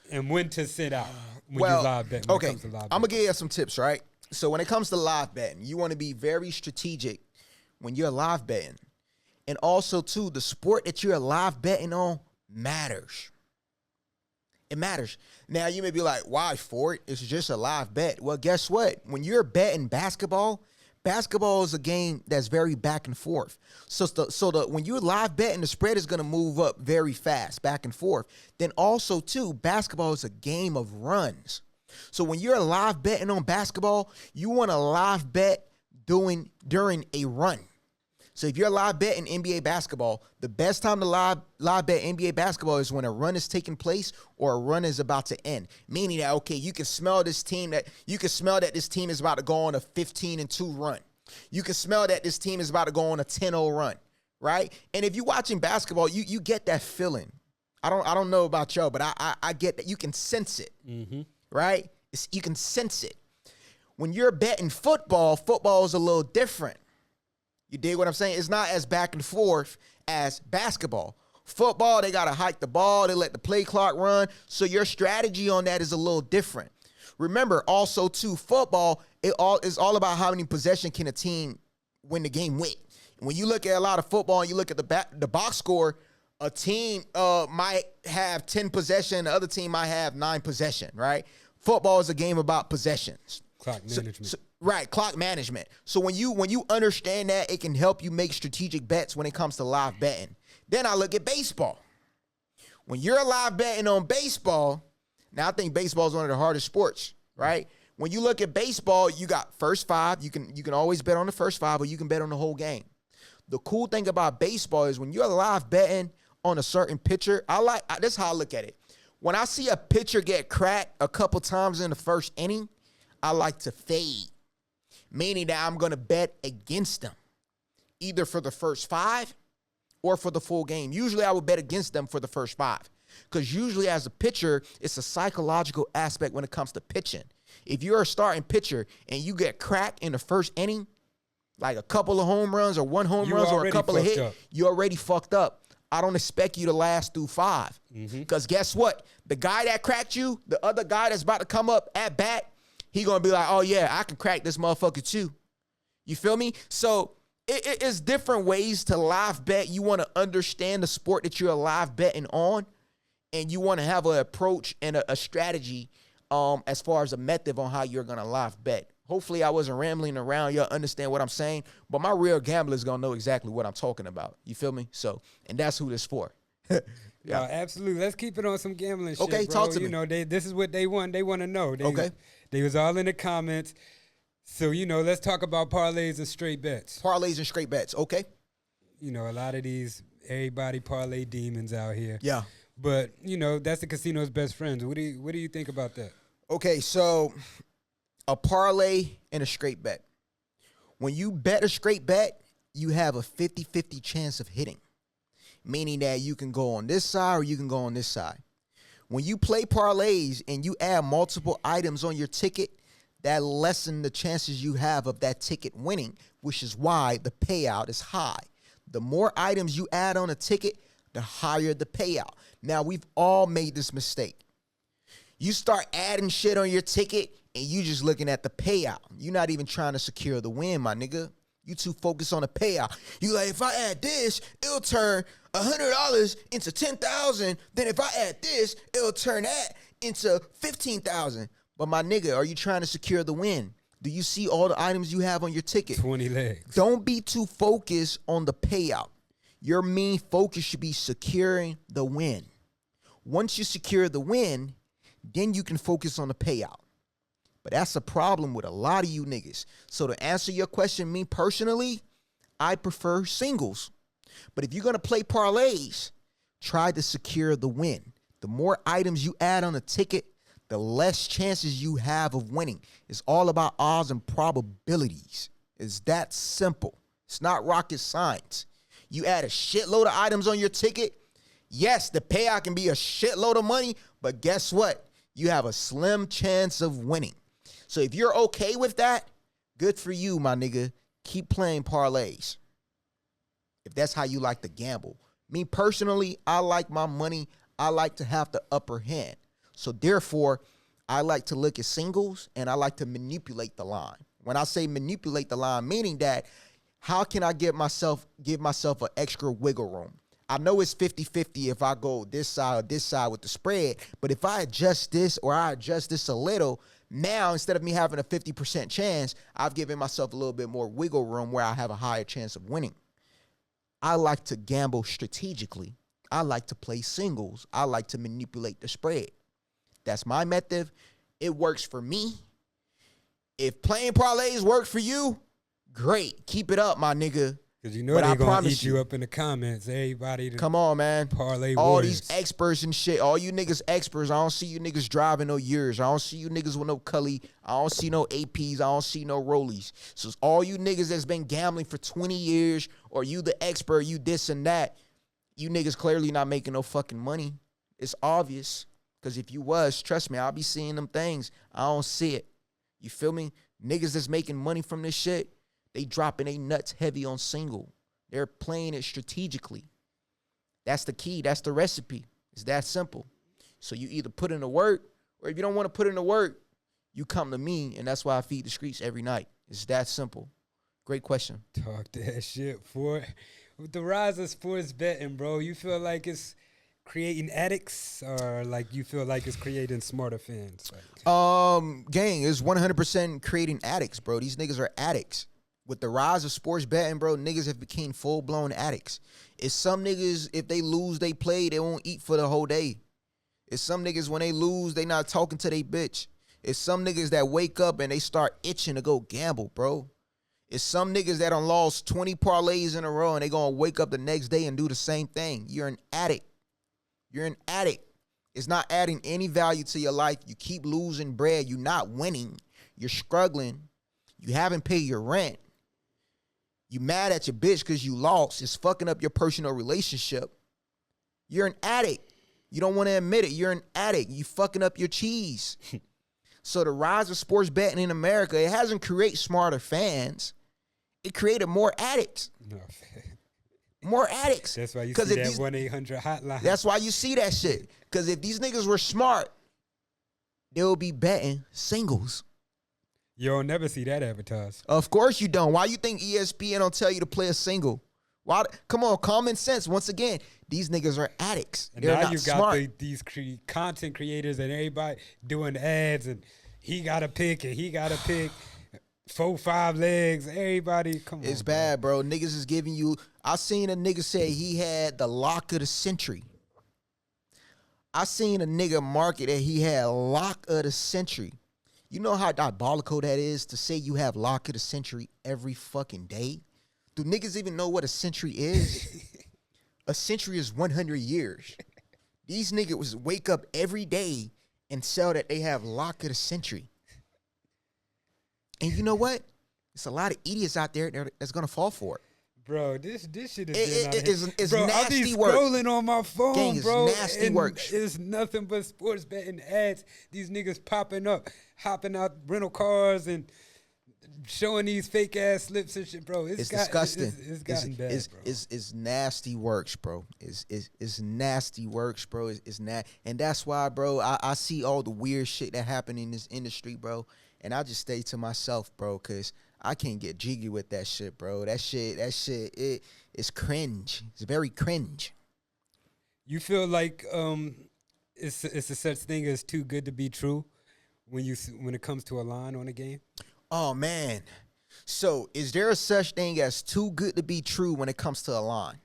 and when to sit out when you live bet? Okay, I'm gonna give you some tips, right? So when it comes to live betting, you want to be very strategic when you're live betting, and also too, the sport that you're live betting on matters. It matters. Now you may be like, "Why for it? It's just a live bet." Well, guess what? When you're betting basketball is a game that's very back and forth. So when you're live betting, the spread is going to move up very fast, back and forth. Then also, too, basketball is a game of runs. So when you're live betting on basketball, you want to live bet during a run. So if you're live betting NBA basketball, the best time to live bet NBA basketball is when a run is taking place or a run is about to end. Meaning that, okay, you can smell that this team is about to go on a 15-2 run. You can smell that this team is about to go on a 10-0 run, right? And if you're watching basketball, you get that feeling. I don't know about y'all, but I get that. You can sense it, right? You can sense it. When you're betting football is a little different. You dig what I'm saying? It's not as back and forth as basketball. Football, they got to hike the ball. They let the play clock run. So your strategy on that is a little different. Remember, also, too, football, it's all about how many possession can a team win the game with. When you look at a lot of football and you look at the box score, a team might have 10 possession. The other team might have 9 possession, right? Football is a game about possessions. Clock management. Right, clock management. So when you understand that, it can help you make strategic bets when it comes to live betting. Then I look at baseball. When you're live betting on baseball, now I think baseball is one of the hardest sports, right? When you look at baseball, you got first 5. You can always bet on the first 5, or you can bet on the whole game. The cool thing about baseball is when you're live betting on a certain pitcher, this is how I look at it. When I see a pitcher get cracked a couple times in the first inning, I like to fade, meaning that I'm going to bet against them, either for the first 5 or for the full game. Usually I would bet against them for the first 5. Because usually as a pitcher, it's a psychological aspect when it comes to pitching. If you're a starting pitcher and you get cracked in the first inning, like a couple of home runs or one home runs or a couple of hits, you already fucked up. I don't expect you to last through 5. Because guess what? The guy that cracked you, the other guy that's about to come up at bat, he going to be like, oh, yeah, I can crack this motherfucker too. You feel me? So it's different ways to live bet. You want to understand the sport that you're live betting on, and you want to have an approach and a strategy as far as a method on how you're going to live bet. Hopefully I wasn't rambling around. Y'all understand what I'm saying. But my real gambler is going to know exactly what I'm talking about. You feel me? So, and that's who this for. Yeah, absolutely. Let's keep it on some gambling shit, okay, bro. talk to me. You know, this is what they want. They want to know. They was all in the comments. So, let's talk about parlays and straight bets. Parlays and straight bets, okay. A lot of everybody parlay demons out here. Yeah. But, that's the casino's best friends. What do you think about that? Okay, so a parlay and a straight bet. When you bet a straight bet, you have a 50-50 chance of hitting, meaning that you can go on this side or you can go on this side. When you play parlays and you add multiple items on your ticket, that lessens the chances you have of that ticket winning, which is why the payout is high. The more items you add on a ticket, the higher the payout. Now, we've all made this mistake. You start adding shit on your ticket and you just looking at the payout. You're not even trying to secure the win, my nigga. You too focused on the payout. You like, if I add this, it'll turn $100 into $10,000. Then if I add this, it'll turn that into $15,000. But my nigga, are you trying to secure the win? Do you see all the items you have on your ticket? 20 legs. Don't be too focused on the payout. Your main focus should be securing the win. Once you secure the win, then you can focus on the payout. But that's a problem with a lot of you niggas. So to answer your question, me personally, I prefer singles. But if you're going to play parlays, try to secure the win. The more items you add on a ticket, the less chances you have of winning. It's all about odds and probabilities. It's that simple. It's not rocket science. You add a shitload of items on your ticket. Yes, the payout can be a shitload of money, but guess what? You have a slim chance of winning. So if you're okay with that, good for you, my nigga. Keep playing parlays. If that's how you like to gamble. Me personally, I like my money. I like to have the upper hand. So therefore, I like to look at singles and I like to manipulate the line. When I say manipulate the line, meaning that how can I give myself an extra wiggle room? I know it's 50-50 if I go this side or this side with the spread, but if I adjust this or I adjust this a little, now instead of me having a 50% chance, I've given myself a little bit more wiggle room where I have a higher chance of winning. I like to gamble strategically. I like to play singles. I like to manipulate the spread. That's my method. It works for me. If playing parlays work for you, great. Keep it up, my nigga. Because they're going to eat you up in the comments. Everybody. Come on, man. Parlay all warriors. These experts and shit. All you niggas experts. I don't see you niggas driving no years. I don't see you niggas with no Cully. I don't see no APs. I don't see no Rollies. So it's all you niggas that's been gambling for 20 years or you the expert, you this and that. You niggas clearly not making no fucking money. It's obvious. Because if you was, trust me, I'll be seeing them things. I don't see it. You feel me? Niggas that's making money from this shit, they dropping they nuts heavy on single. They're playing it strategically. That's the key. That's the recipe. It's that simple. So you either put in the work, or if you don't want to put in the work, you come to me, and that's why I feed the streets every night. It's that simple. Great question. Talk that shit for with the rise of sports betting, bro. You feel like it's creating addicts, or like you feel like it's creating smarter fans? Gang, it's 100% creating addicts, bro. These niggas are addicts. With the rise of sports betting, bro, niggas have become full-blown addicts. It's some niggas, if they lose, they play, they won't eat for the whole day. It's some niggas, when they lose, they not talking to they bitch. It's some niggas that wake up and they start itching to go gamble, bro. It's some niggas that done lost 20 parlays in a row and they gonna wake up the next day and do the same thing. You're an addict. You're an addict. It's not adding any value to your life. You keep losing bread. You're not winning. You're struggling. You haven't paid your rent. You mad at your bitch because you lost. It's fucking up your personal relationship. You're an addict. You don't want to admit it. You're an addict. You fucking up your cheese. So the rise of sports betting in America, it hasn't created smarter fans. It created more addicts. No. More addicts. That's why you see that 1-800 hotline. That's why you see that shit. Because if these niggas were smart, they'll be betting singles. You don't never see that advertised. Of course you don't. Why you think ESPN don't tell you to play a single? Why? Come on, common sense. Once again, these niggas are addicts. And they're now not you smart. got these content creators and everybody doing ads, and he got to pick, and he got to pick 4-5 legs. Everybody, come on. It's bad, bro. Niggas is giving you. I seen a nigga say he had the lock of the century. I seen a nigga market that he had lock of the century. You know how diabolical that is to say you have lock of the century every fucking day? Do niggas even know what a century is? A century is 100 years. These niggas wake up every day and sell that they have lock of the century. And you know what? It's a lot of idiots out there that's gonna fall for it. Bro, this shit is It's bro, nasty I be work. scrolling on my phone, Gang, it's bro. nasty and work. It's nothing but sports betting ads. These niggas popping up, hopping out rental cars and showing these fake ass slips and shit, bro. It's disgusting. It's gotten bad, bro. It's nasty works, bro. It's nasty works, bro. And that's why, bro, I see all the weird shit that happen in this industry, bro. And I just stay to myself, bro, because I can't get jiggy with that shit, bro. That shit, it's cringe. It's very cringe. You feel like it's a such thing as too good to be true when it comes to a line on a game? Oh, man. So is there a such thing as too good to be true when it comes to a line?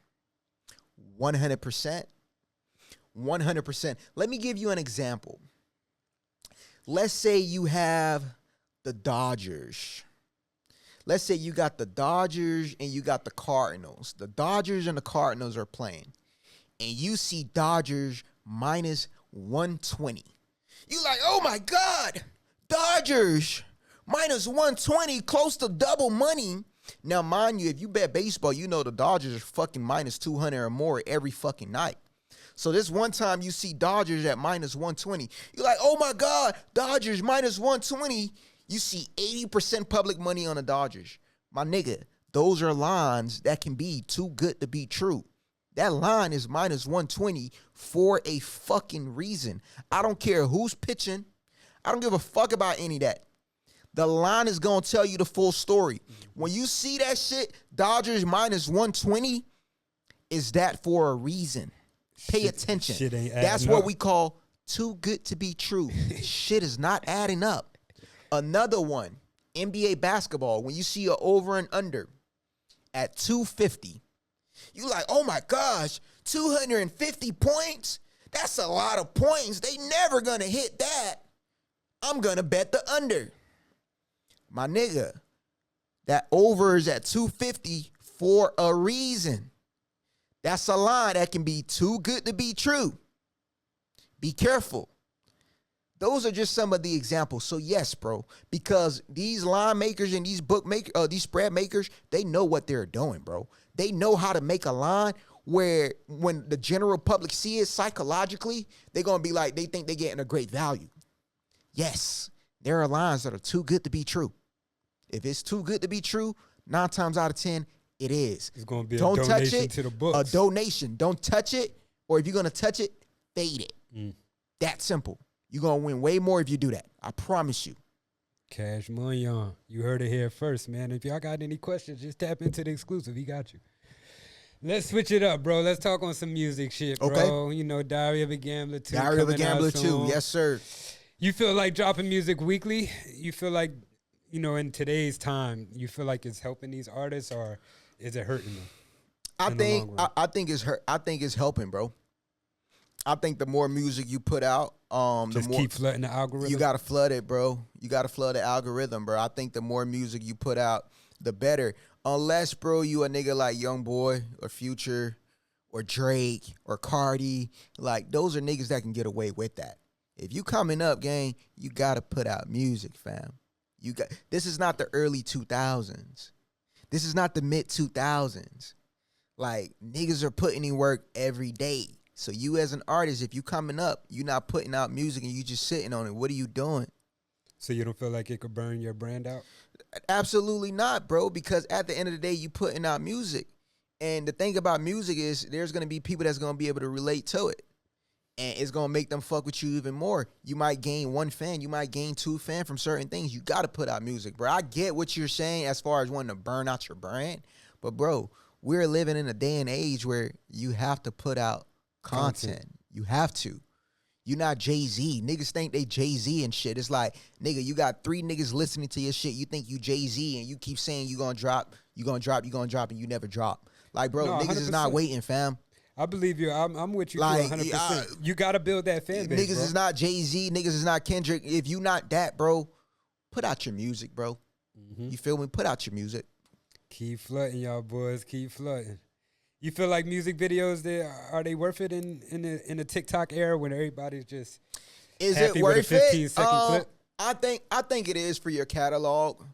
100%. 100%. Let me give you an example. Let's say you have the Dodgers. Let's say you got the Dodgers and you got the Cardinals. The Dodgers and the Cardinals are playing. And you see Dodgers minus 120. You like, oh my God, Dodgers minus 120, close to double money. Now, mind you, if you bet baseball, you know the Dodgers are fucking minus 200 or more every fucking night. So this one time you see Dodgers at minus 120. You're like, oh my God, Dodgers minus 120. You see 80% public money on the Dodgers. My nigga, those are lines that can be too good to be true. That line is minus 120 for a fucking reason. I don't care who's pitching. I don't give a fuck about any of that. The line is going to tell you the full story. When you see that shit, Dodgers minus 120, is that for a reason? Pay attention. Shit ain't That's adding what up. we call too good to be true. Shit is not adding up. Another one, NBA basketball, when you see an over and under at 250, you like, oh my gosh, 250 points? That's a lot of points. They never going to hit that. I'm going to bet the under. My nigga, that over is at 250 for a reason. That's a line that can be too good to be true. Be careful. Those are just some of the examples. So yes, bro, because these line makers and these bookmakers, these spread makers, they know what they're doing, bro. They know how to make a line where when the general public see it psychologically, they're going to be like, they think they're getting a great value. Yes, there are lines that are too good to be true. If it's too good to be true, 9 times out of 10, it is. It's going to be Don't a touch donation it, to the books. a donation. Don't touch it, or if you're going to touch it, fade it. That simple. You're going to win way more if you do that. I promise you. Cash money on. You heard it here first, man. If y'all got any questions, just tap into the exclusive. He got you. Let's switch it up, bro. Let's talk on some music shit, bro. Okay. You know, Diary of a Gambler 2. Diary of a coming out Gambler 2. soon. Yes, sir. You feel like dropping music weekly? You feel like, you know, in today's time, you feel like it's helping these artists, or is it hurting them? I in the think long run? I think it's helping, bro. I think the more music you put out, the Just more keep flooding the algorithm. you gotta flood it, bro. You gotta flood the algorithm, bro. I think the more music you put out, the better. Unless, bro, you a nigga like YoungBoy or Future or Drake or Cardi, like those are niggas that can get away with that. If you coming up, gang, you gotta put out music, fam. This is not the early 2000s. This is not the mid 2000s. Like, niggas are putting in work every day. So you as an artist, if you coming up, you not putting out music and you just sitting on it, what are you doing? So you don't feel like it could burn your brand out? Absolutely not, bro, because at the end of the day, you putting out music. And the thing about music is there's going to be people that's going to be able to relate to it. And it's going to make them fuck with you even more. You might gain 1 fan. You might gain 2 fans from certain things. You got to put out music, bro. I get what you're saying as far as wanting to burn out your brand. But, bro, we're living in a day and age where you have to put out content. You have to. You're not Jay-Z. Niggas think they Jay-Z and shit. It's like, nigga, you got 3 niggas listening to your shit. You think you Jay-Z and you keep saying you gonna drop, and you never drop. Like, bro, niggas 100%. is not waiting, fam. I believe you. I'm with you Like, 100%. You got to build that fan base, Niggas bro. is not Jay-Z. Niggas is not Kendrick. If you not that, bro, put out your music, bro. You feel me? Put out your music. Keep flooding, y'all boys. Keep flooding. You feel like music videos, are they worth it in the TikTok era when everybody's just Is happy it with worth a 15-second it? clip? I think it is for your catalog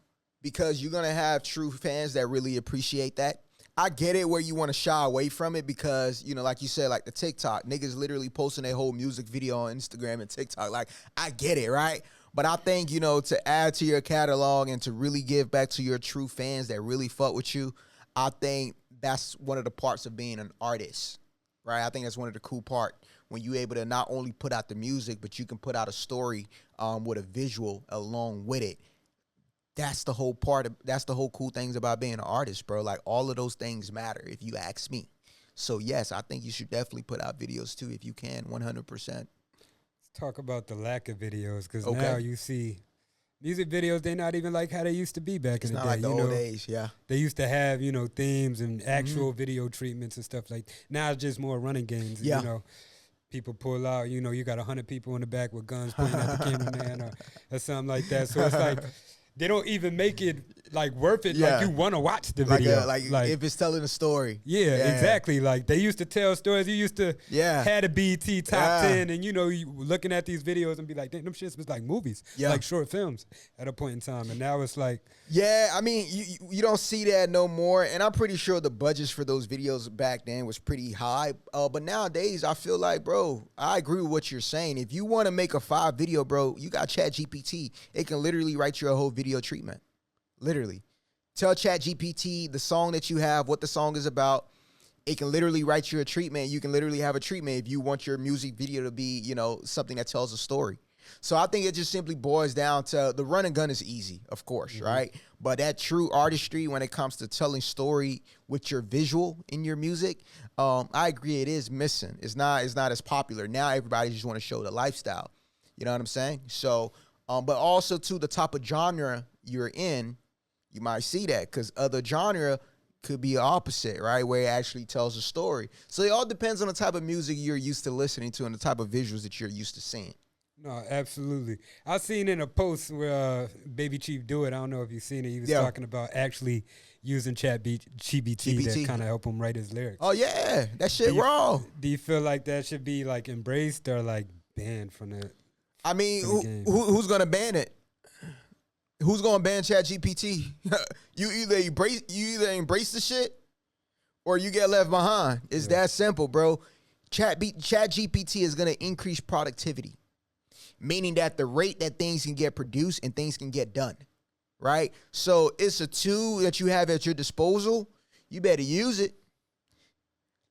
because you're gonna have true fans that really appreciate that. I get it where you want to shy away from it because, you know, like you said, like the TikTok, niggas literally posting their whole music video on Instagram and TikTok. Like, I get it, right? But I think, you know, to add to your catalog and to really give back to your true fans that really fuck with you, I think that's one of the parts of being an artist, right? I think that's one of the cool part when you're able to not only put out the music, but you can put out a story with a visual along with it. That's the whole that's the whole cool things about being an artist, bro. Like, all of those things matter if you ask me. So, yes, I think you should definitely put out videos, too, if you can, 100%. Let's talk about the lack of videos because now you see music videos, they're not even like how they used to be back in the day. It's not like the old days, yeah. They used to have, you know, themes and actual video treatments and stuff like that. Now it's just more running games. And, you know, people pull out, you know, you got 100 people in the back with guns pointing at the cameraman or something like that. So it's like they don't even make it like worth it. Like, you want to watch the video. Like if it's telling a story. Yeah, exactly. Like, they used to tell stories. You used to had a BT top 10 and, you know, you looking at these videos and be like, damn, them shits was like movies, like short films at a point in time. And now it's like. Yeah, I mean, you don't see that no more. And I'm pretty sure the budgets for those videos back then was pretty high. But nowadays, I feel like, bro, I agree with what you're saying. If you want to make a 5 video, bro, you got ChatGPT. It can literally write you a whole video treatment. Literally. Tell ChatGPT the song that you have, what the song is about. It can literally write you a treatment. You can literally have a treatment if you want your music video to be, you know, something that tells a story. So I think it just simply boils down to the run and gun is easy, of course, right? But that true artistry when it comes to telling story with your visual in your music, I agree it is missing. It's not as popular. Now everybody just want to show the lifestyle. You know what I'm saying? So, but also to the type of genre you're in, you might see that because other genre could be opposite, right? Where it actually tells a story. So it all depends on the type of music you're used to listening to and the type of visuals that you're used to seeing. No, absolutely. I seen in a post where Baby Chief Do It. I don't know if you've seen it. He was talking about actually using ChatGPT to kind of help him write his lyrics. Oh, yeah. That shit raw. Do you feel like that should be like embraced or like banned from the I mean, who's going to ban it? Who's going to ban ChatGPT? You either embrace the shit or you get left behind. It's that simple, bro. ChatGPT is going to increase productivity, meaning that the rate that things can get produced and things can get done, right? So it's a tool that you have at your disposal. You better use it.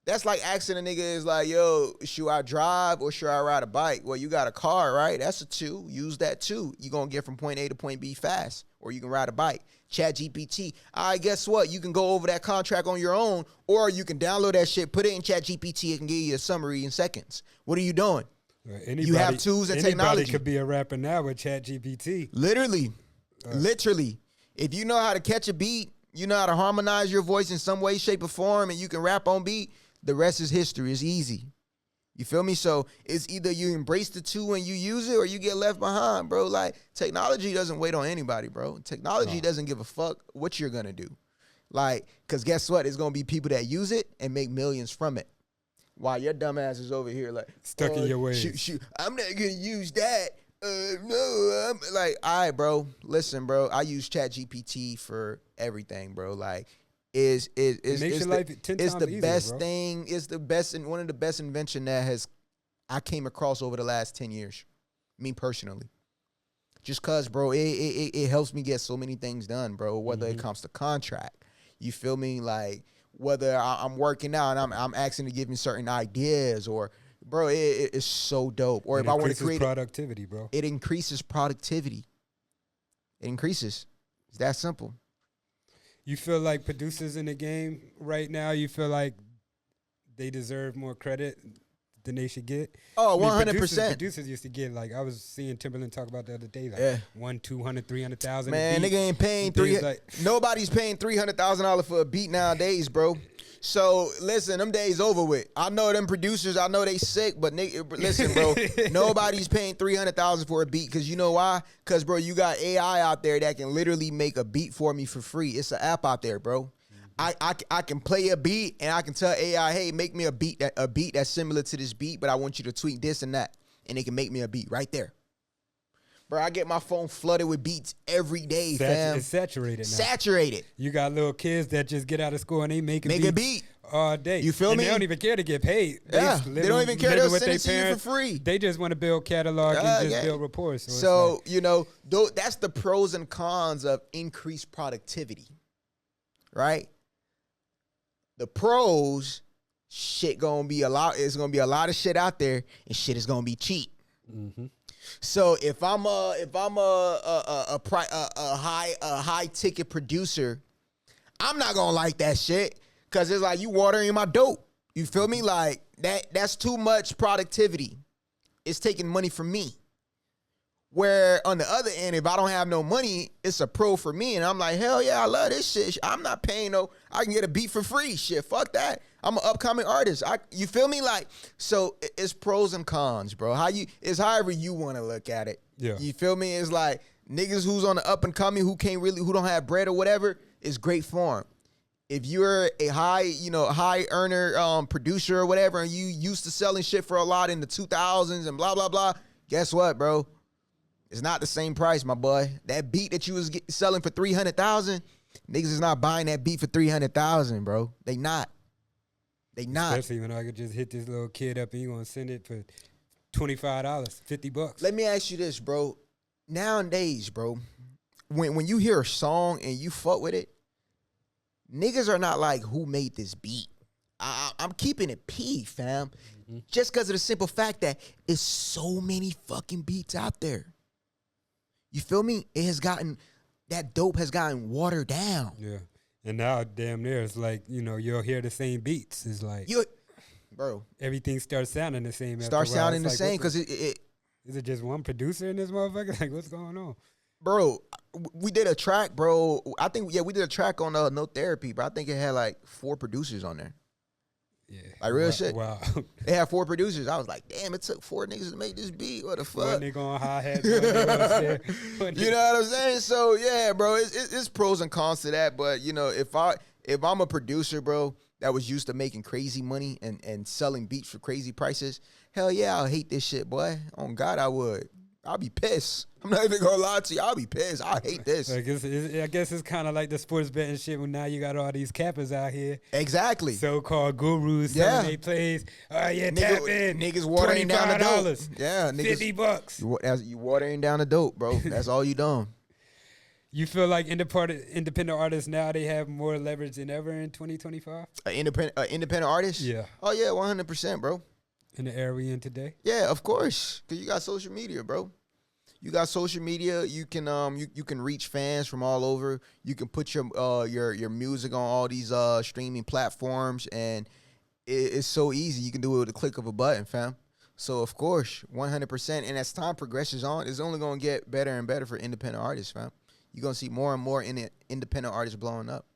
That's like asking a nigga is like, yo, should I drive or should I ride a bike? Well, you got a car, right? That's a tool. Use that too. You're going to get from point A to point B fast, or you can ride a bike. ChatGPT. All right, guess what? You can go over that contract on your own, or you can download that shit, put it in ChatGPT, it can give you a summary in seconds. What are you doing? You have tools and technology. Anybody could be a rapper now with ChatGPT. Literally. Literally. If you know how to catch a beat, you know how to harmonize your voice in some way, shape, or form, and you can rap on beat, the rest is history. It's easy. You feel me? So it's either you embrace the tool and you use it or you get left behind, bro. Like, technology doesn't wait on anybody, bro. Technology doesn't give a fuck what you're going to do. Like, because guess what? It's going to be people that use it and make millions from it. While your dumb ass is over here like, stuck in your ways. Shoot, I'm not going to use that. No, I'm like, all right, bro. Listen, bro. I use ChatGPT for everything, bro. Like, It makes your life 10 it's times the easier, best bro. thing. It's the best and one of the best invention that I came across over the last 10 years. Me personally. Just cause, bro, it helps me get so many things done, bro. Whether it comes to contract, you feel me? Like whether I'm working out and I'm asking to give me certain ideas, or bro, it's so dope. Or It if I want to increases create productivity, bro. it increases productivity. It increases. It's that simple. You feel like producers in the game right now, you feel like they deserve more credit than they should get? Oh, I mean, 100%. Producers used to get, like, I was seeing Timberland talk about the other day, like, Yeah. 200, 300,000 Man, a beat. nigga ain't paying Like, nobody's paying $300,000 for a beat nowadays, bro. So listen, them days over with. I know them producers. I know they sick, but listen, bro. Nobody's paying $300,000 for a beat because you know why? Because bro, you got AI out there that can literally make a beat for me for free. It's an app out there, bro. I can play a beat and I can tell AI, hey, make me a beat that's similar to this beat, but I want you to tweak this and that, and it can make me a beat right there. Bro, I get my phone flooded with beats every day, fam. It's saturated now. Saturated. You got little kids that just get out of school and they make a beat all day. You feel and me? They don't even care to get paid. Yeah, they don't even care. They'll send it to you for free. They just want to build catalog and just build reports. So you know, that's the pros and cons of increased productivity, right? The pros, shit gonna be a lot. It's gonna be a lot of shit out there, and shit is gonna be cheap. Mm-hmm. So if I'm a high ticket producer, I'm not gonna like that shit because it's like you watering my dope. You feel me? Like that's too much productivity. It's taking money from me. Where on the other end, if I don't have no money, it's a pro for me, and I'm like, hell yeah, I love this shit. I'm not paying I can get a beat for free. Shit, fuck that. I'm an upcoming artist. You feel me? Like, so it's pros and cons, bro. It's however you want to look at it. Yeah. You feel me? It's like niggas who's on the up and coming who don't have bread or whatever, is great for them. If you're a high earner producer or whatever, and you used to selling shit for a lot in the 2000s and blah blah blah, guess what, bro? It's not the same price, my boy. That beat that you was selling for $300,000, niggas is not buying that beat for $300,000, bro. They not. Especially when I could just hit this little kid up and you gonna send it for $25, $50. Let me ask you this, bro. Nowadays, bro, when you hear a song and you fuck with it, niggas are not like, who made this beat? I'm keeping it P, fam. Mm-hmm. Just because of the simple fact that it's so many fucking beats out there. You feel me? That dope has gotten watered down. Yeah. And now, damn near, it's like, you'll hear the same beats. It's like, bro, everything starts sounding the same. Starts sounding the same because is it just one producer in this motherfucker? Like, what's going on? Bro, we did a track, bro. I think, we did a track on No Therapy, but I think it had like 4 producers on there. Yeah. Like real shit. Wow. They had 4 producers. I was like, damn, it took 4 niggas to make this beat. What the fuck? One nigga on hi-hat, one nigga on snare. You know what I'm saying? So yeah, bro, it's pros and cons to that. But if I'm a producer, bro, that was used to making crazy money and selling beats for crazy prices, hell yeah, I'll hate this shit, boy. On God, I would. I'll be pissed. I'm not even gonna lie to you. I'll be pissed. I hate this. I guess it's kind of like the sports betting shit when now you got all these cappers out here. Exactly. So-called gurus selling their plays. Oh, yeah, tap in. Niggas watering down the dope. Yeah, niggas. $50. You watering down the dope, bro. That's all you doing. You feel like independent artists now, they have more leverage than ever in 2025? Independent artist? Yeah. Oh, yeah, 100%, bro. In the era we in today? Yeah, of course. Because you got social media, bro. You got social media. You can you can reach fans from all over. You can put your music on all these streaming platforms, and it's so easy. You can do it with a click of a button, fam. So of course, 100%. And as time progresses on, it's only gonna get better and better for independent artists, fam. You're gonna see more and more independent artists blowing up.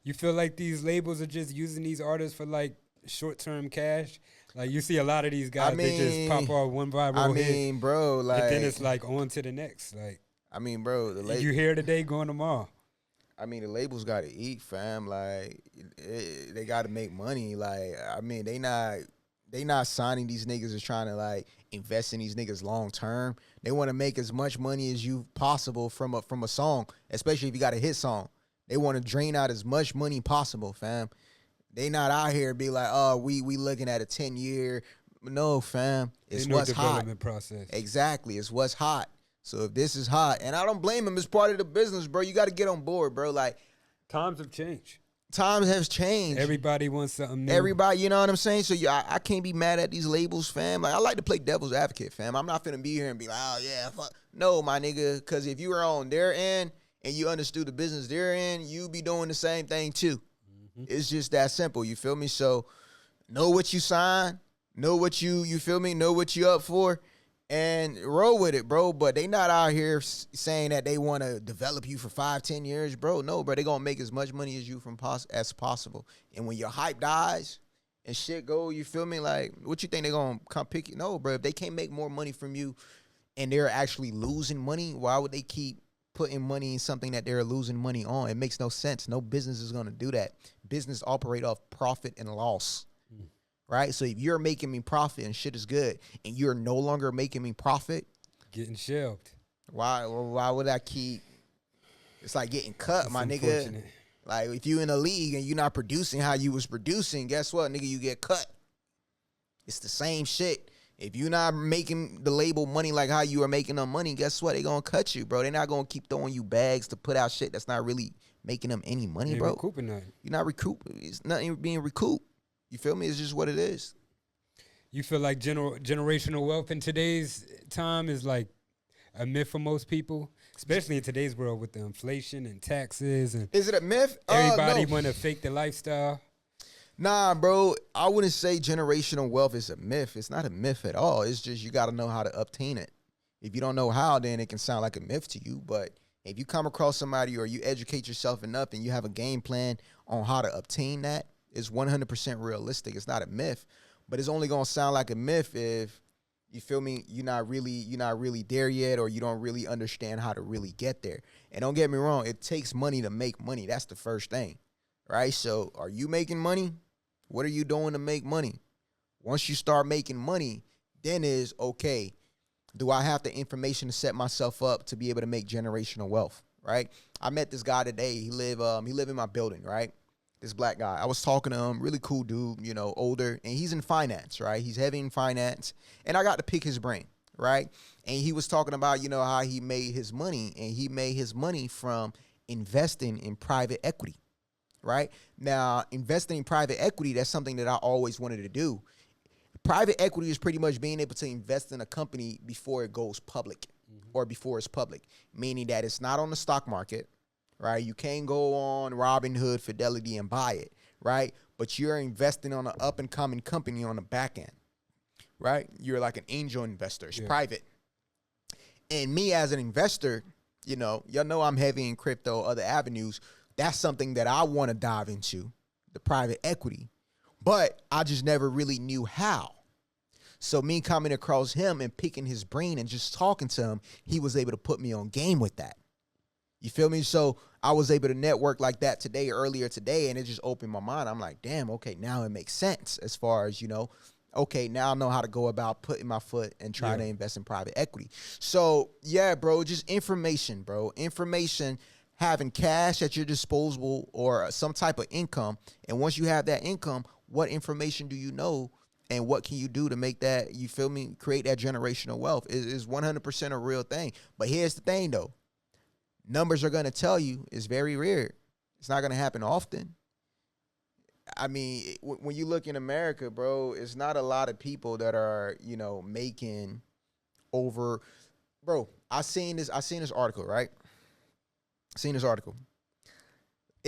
You feel like these labels are just using these artists for like short-term cash? Like, you see a lot of these guys, they just pop off one viral hit. Bro, like, and then it's like on to the next. Like, bro, you here today, going tomorrow. The labels got to eat, fam. Like, they got to make money. Like, they they not signing these niggas as trying to like invest in these niggas long term. They want to make as much money as you possible from a song, especially if you got a hit song. They want to drain out as much money possible, fam. They not out here be like, oh, we looking at a 10-year. No, fam. It's what's hot. Process. Exactly. It's what's hot. So if this is hot, and I don't blame them, it's part of the business, bro. You got to get on board, bro. Like, times have changed. Times have changed. Everybody wants something new. Everybody, you know what I'm saying? So I can't be mad at these labels, fam. Like, I like to play devil's advocate, fam. I'm not finna be here and be like, oh, yeah, fuck. No, my nigga, because if you were on their end and you understood the business they're in, you be doing the same thing, too. Mm-hmm. It's just that simple, you feel me? So know what you sign, know what you feel me, know what you up for, and roll with it, bro. But they not out here saying that they want to develop you for 5-10 years, bro. No, bro. They going to make as much money as you as possible. And when your hype dies and shit go, you feel me? Like, what you think they going to come pick you? No, bro. If they can't make more money from you and they're actually losing money, why would they keep putting money in something that they're losing money on? It makes no sense. No business is going to do that. Business operate off profit and loss. Right? So if you're making me profit and shit is good and you're no longer making me profit, getting shelved. Why would I keep? It's like getting cut, my nigga. Like if you in a league and you're not producing how you was producing, guess what, nigga, you get cut. It's the same shit. If you're not making the label money like how you are making them money, guess what? They gonna cut you, bro. They're not gonna keep throwing you bags to put out shit that's not really making them any money, bro. Recouping nothing. You're not recouping. It's nothing being recouped. You feel me? It's just what it is. You feel like generational wealth in today's time is like a myth for most people, especially in today's world with the inflation and taxes. And is it a myth? Everybody No. want to fake the lifestyle. Nah, bro. I wouldn't say generational wealth is a myth. It's not a myth at all. It's just you got to know how to obtain it. If you don't know how, then it can sound like a myth to you. But if you come across somebody or you educate yourself enough and you have a game plan on how to obtain that, it's 100% realistic. It's not a myth, but it's only gonna sound like a myth if you feel me. You're not really there yet, or you don't really understand how to really get there. And don't get me wrong, it takes money to make money. That's the first thing, right? So, are you making money? What are you doing to make money? Once you start making money, then is okay. Do I have the information to set myself up to be able to make generational wealth? Right? I met this guy today. He live in my building, right? This black guy. I was talking to him, really cool dude, you know, older, and he's in finance, right? He's heavy in finance, and I got to pick his brain, right? And he was talking about, you know, how he made his money, and he made his money from investing in private equity, right? Now, investing in private equity, that's something that I always wanted to do. Private equity is pretty much being able to invest in a company before it goes public or before it's public, meaning that it's not on the stock market, right? You can't go on Robinhood, Fidelity, and buy it, right? But you're investing on an up-and-coming company on the back end, right? You're like an angel investor. It's private. And me as an investor, you know, y'all know I'm heavy in crypto, other avenues. That's something that I want to dive into, the private equity. But I just never really knew how. So me coming across him and picking his brain and just talking to him, he was able to put me on game with that. You feel me? So I was able to network like that earlier today, and it just opened my mind. I'm like, damn, okay, now it makes sense as far as, you know, okay, now I know how to go about putting my foot and trying to invest in private equity. So, yeah, bro, just information, bro. Information, having cash at your disposal or some type of income. And once you have that income, what information do you know and what can you do to make that, you feel me, create that generational wealth is 100% a real thing. But here's the thing, though. Numbers are going to tell you it's very rare. It's not going to happen often. I mean, when you look in America, bro, it's not a lot of people that are, you know, making over. Bro, I seen this article, right? Seen this article.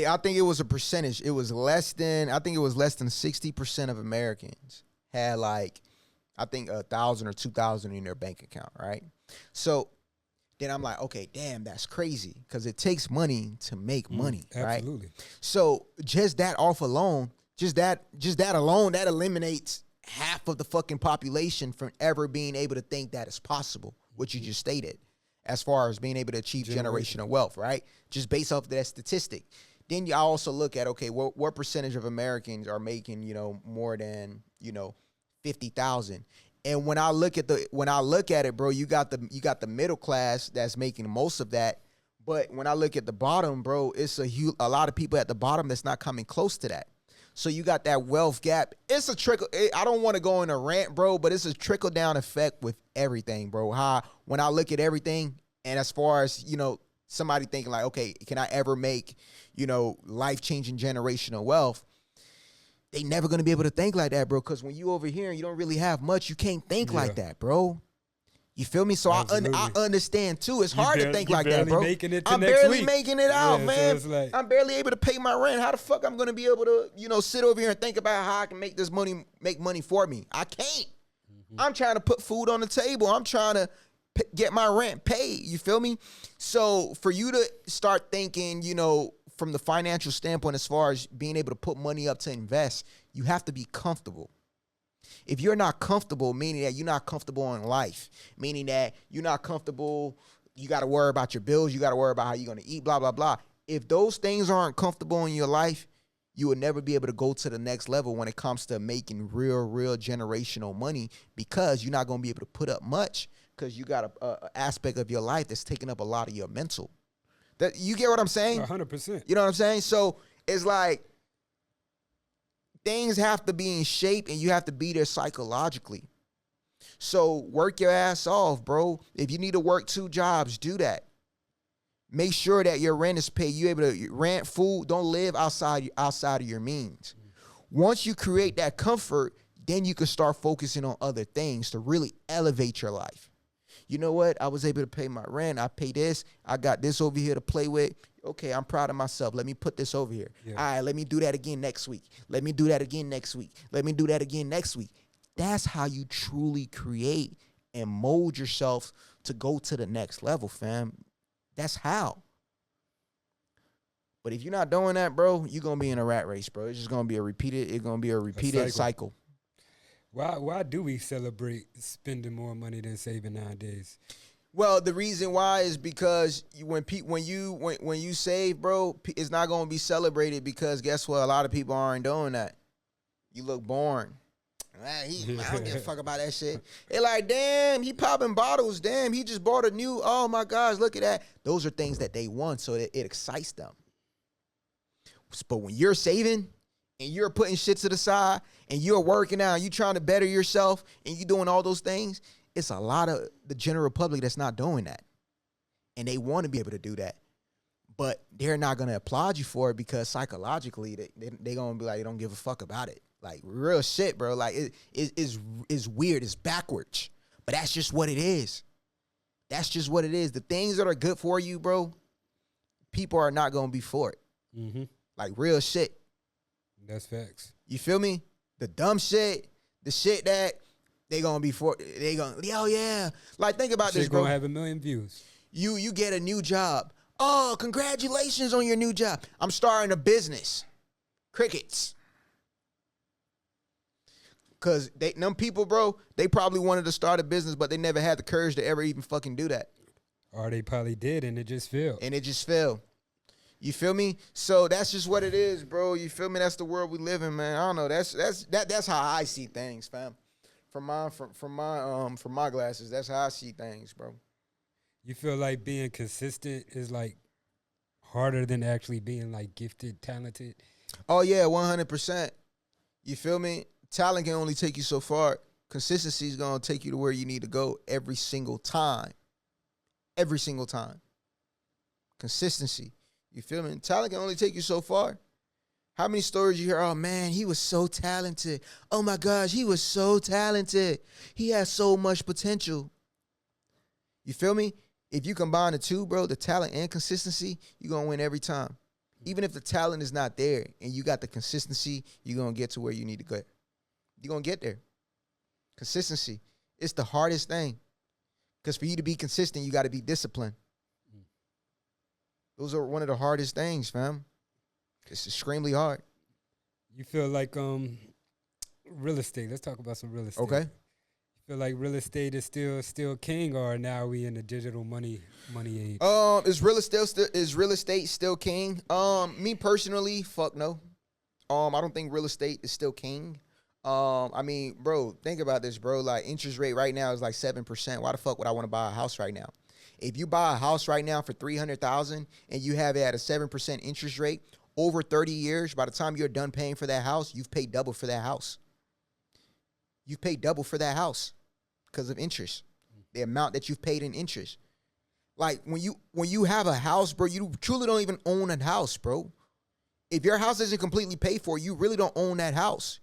I think it was a percentage. It was less than 60% of Americans had like, I think 1,000 or 2,000 in their bank account, right? So then I'm like, okay, damn, that's crazy because it takes money to make money, right? Absolutely. So just that off alone, just that alone, that eliminates half of the fucking population from ever being able to think that it's possible, what you just stated, as far as being able to achieve generational wealth, right? Just based off of that statistic. Then you also look at, okay, what percentage of Americans are making, you know, more than, you know, $50,000. And when I look at it, bro, you got the middle class that's making most of that. But when I look at the bottom, bro, it's a lot of people at the bottom that's not coming close to that. So you got that wealth gap. It's a trickle. I don't want to go in a rant, bro, but it's a trickle down effect with everything, bro. When I look at everything, and as far as, somebody thinking like, okay, can I ever make, life-changing generational wealth? They never going to be able to think like that, bro, because when you over here and you don't really have much, you can't think like that, bro. You feel me? So I understand, too. It's hard to think like that, bro. I'm barely making it out, man. So I'm barely able to pay my rent. How the fuck I'm going to be able to, sit over here and think about how I can make money for me? I can't. I'm trying to put food on the table. I'm trying to get my rent paid. You feel me? So for you to start thinking, from the financial standpoint, as far as being able to put money up to invest, you have to be comfortable. If you're not comfortable, meaning that you're not comfortable in life, meaning that you're not comfortable, you got to worry about your bills, you got to worry about how you're going to eat, blah, blah, blah. If those things aren't comfortable in your life, you will never be able to go to the next level when it comes to making real generational money, because you're not going to be able to put up much because you got a aspect of your life that's taking up a lot of your mental. That, you get what I'm saying? 100%. You know what I'm saying? So it's like, things have to be in shape and you have to be there psychologically. So work your ass off, bro. If you need to work 2 jobs, do that. Make sure that your rent is paid. You able to rent, food. Don't live outside of your means. Once you create that comfort, then you can start focusing on other things to really elevate your life. You know what? I was able to pay my rent. I pay this. I got this over here to play with. Okay, I'm proud of myself. Let me put this over here. Yeah. All right, let me do that again next week. Let me do that again next week. Let me do that again next week. That's how you truly create and mold yourself to go to the next level, fam. That's how. But if you're not doing that, bro, you're going to be in a rat race, bro. It's just going to be a repeated cycle. Why do we celebrate spending more money than saving nowadays? Well, the reason why is because when you save, bro, it's not going to be celebrated, because guess what? A lot of people aren't doing that. You look boring. Man, I don't give a fuck about that shit. They're like, damn, he popping bottles. Damn, he just bought a new, oh my gosh, look at that. Those are things that they want, so it excites them. But when you're saving and you're putting shit to the side and you're working out and you're trying to better yourself and you're doing all those things, it's a lot of the general public that's not doing that. And they want to be able to do that. But they're not going to applaud you for it, because psychologically they're going to be like, they don't give a fuck about it. Like, real shit, bro. Like, it's weird. It's backwards. But that's just what it is. That's just what it is. The things that are good for you, bro, people are not going to be for it. Mm-hmm. Like, real shit. That's facts. You feel me? The dumb shit, the shit that they gonna be for, yeah. Like, think about this, bro. Gonna have 1 million views. You get a new job. Oh, congratulations on your new job. I'm starting a business. Crickets. Because them people, bro, they probably wanted to start a business, but they never had the courage to ever even fucking do that. Or they probably did, and it just failed. You feel me? So that's just what it is, bro. You feel me? That's the world we live in, man. I don't know. That's how I see things, fam. From my glasses, that's how I see things, bro. You feel like being consistent is like harder than actually being like gifted, talented? Oh yeah, 100%. You feel me? Talent can only take you so far. Consistency is gonna take you to where you need to go every single time. Every single time. Consistency. You feel me? Talent can only take you so far. How many stories you hear? Oh, man, he was so talented. Oh, my gosh, he was so talented. He has so much potential. You feel me? If you combine the two, bro, the talent and consistency, you're going to win every time. Even if the talent is not there and you got the consistency, you're going to get to where you need to go. You're going to get there. Consistency. It's the hardest thing. Because for you to be consistent, you got to be disciplined. Those are one of the hardest things, fam. It's extremely hard. You feel like real estate. Let's talk about some real estate. Okay. You feel like real estate is still king, or now are we in the digital money age? Is real estate still king? Me personally, fuck no. I don't think real estate is still king. I mean, bro, think about this, bro. Like, interest rate right now is like 7%. Why the fuck would I want to buy a house right now? If you buy a house right now for $300,000 and you have it at a 7% interest rate over 30 years, by the time you're done paying for that house, you've paid double for that house. You've paid double for that house because of interest, the amount that you've paid in interest. Like, when you have a house, bro, you truly don't even own a house, bro. If your house isn't completely paid for, you really don't own that house.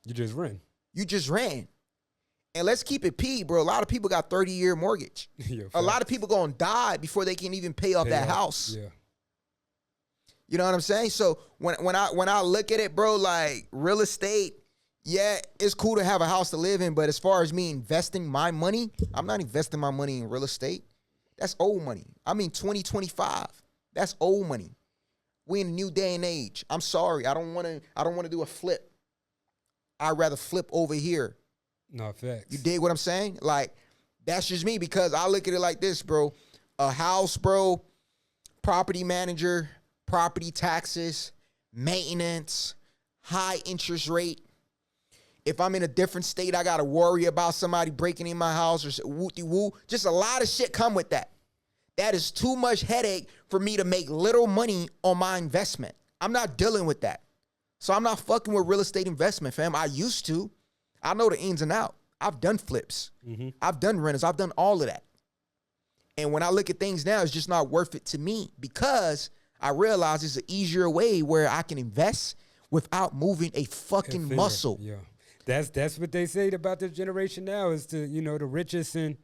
You just rent. You just ran. And let's keep it P, bro. A lot of people got 30-year mortgage. Yeah, a lot of people gonna die before they can even pay off that house. Yeah. You know what I'm saying? So when I look at it, bro, like, real estate, yeah, it's cool to have a house to live in, but as far as me investing my money, I'm not investing my money in real estate. That's old money. I mean, 2025. That's old money. We in a new day and age. I'm sorry. I don't want to do a flip. I'd rather flip over here. No, facts. You dig what I'm saying? Like, that's just me, because I look at it like this, bro. A house, bro, property manager, property taxes, maintenance, high interest rate. If I'm in a different state, I got to worry about somebody breaking in my house or woo-de-woo. Just a lot of shit come with that. That is too much headache for me to make little money on my investment. I'm not dealing with that. So I'm not fucking with real estate investment, fam. I used to. I know the ins and outs. I've done flips. Mm-hmm. I've done rentals. I've done all of that. And when I look at things now, it's just not worth it to me, because I realize it's an easier way where I can invest without moving a fucking muscle. Yeah. That's what they say about this generation now, is the richest and,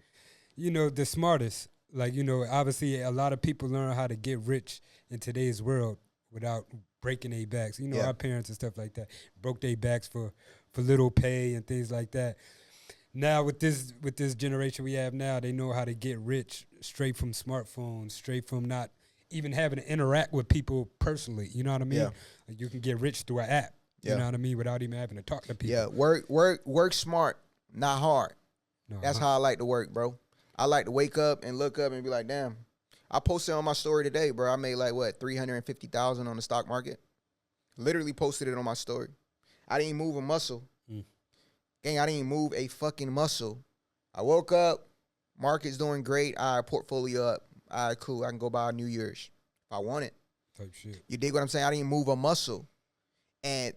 the smartest. Like, obviously a lot of people learn how to get rich in today's world without breaking their backs. Our parents and stuff like that broke their backs for little pay and things like that. Now with this generation we have now, they know how to get rich straight from smartphones, straight from not even having to interact with people personally. You know what I mean? Yeah. Like, you can get rich through an app. You know what I mean? Without even having to talk to people. Yeah, work smart, not hard. No, That's how I like to work, bro. I like to wake up and look up and be like, damn. I posted on my story today, bro. I made like, what, $350,000 on the stock market. Literally posted it on my story. I didn't move a muscle. Gang, I didn't move a fucking muscle. I woke up, market's doing great. All right, portfolio up. All right, cool. I can go buy New Year's if I want it. Type shit. You dig what I'm saying? I didn't move a muscle. And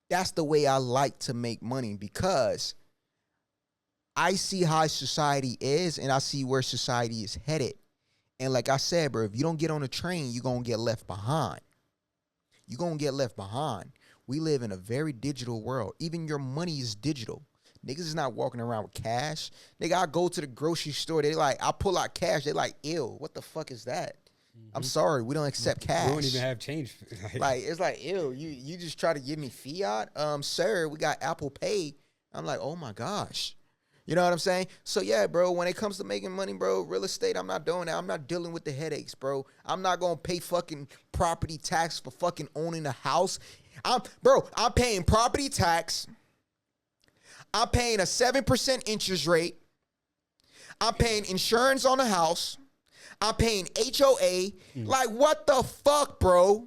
that's the way I like to make money, because I see how society is and I see where society is headed. And like I said, bro, if you don't get on the train, you're going to get left behind. You're going to get left behind. We live in a very digital world. Even your money is digital. Niggas is not walking around with cash. Nigga, I go to the grocery store. They like, I pull out cash. They like, ew, what the fuck is that? I'm sorry, we don't accept cash. We don't even have change. Like, it's like, ew, you just try to give me fiat? Sir, we got Apple Pay. I'm like, oh my gosh. You know what I'm saying? So yeah, bro, when it comes to making money, bro, real estate, I'm not doing that. I'm not dealing with the headaches, bro. I'm not going to pay fucking property tax for fucking owning a house. I'm paying property tax. I'm paying a 7% interest rate. I'm paying insurance on the house. I'm paying HOA. Like, what the fuck, bro?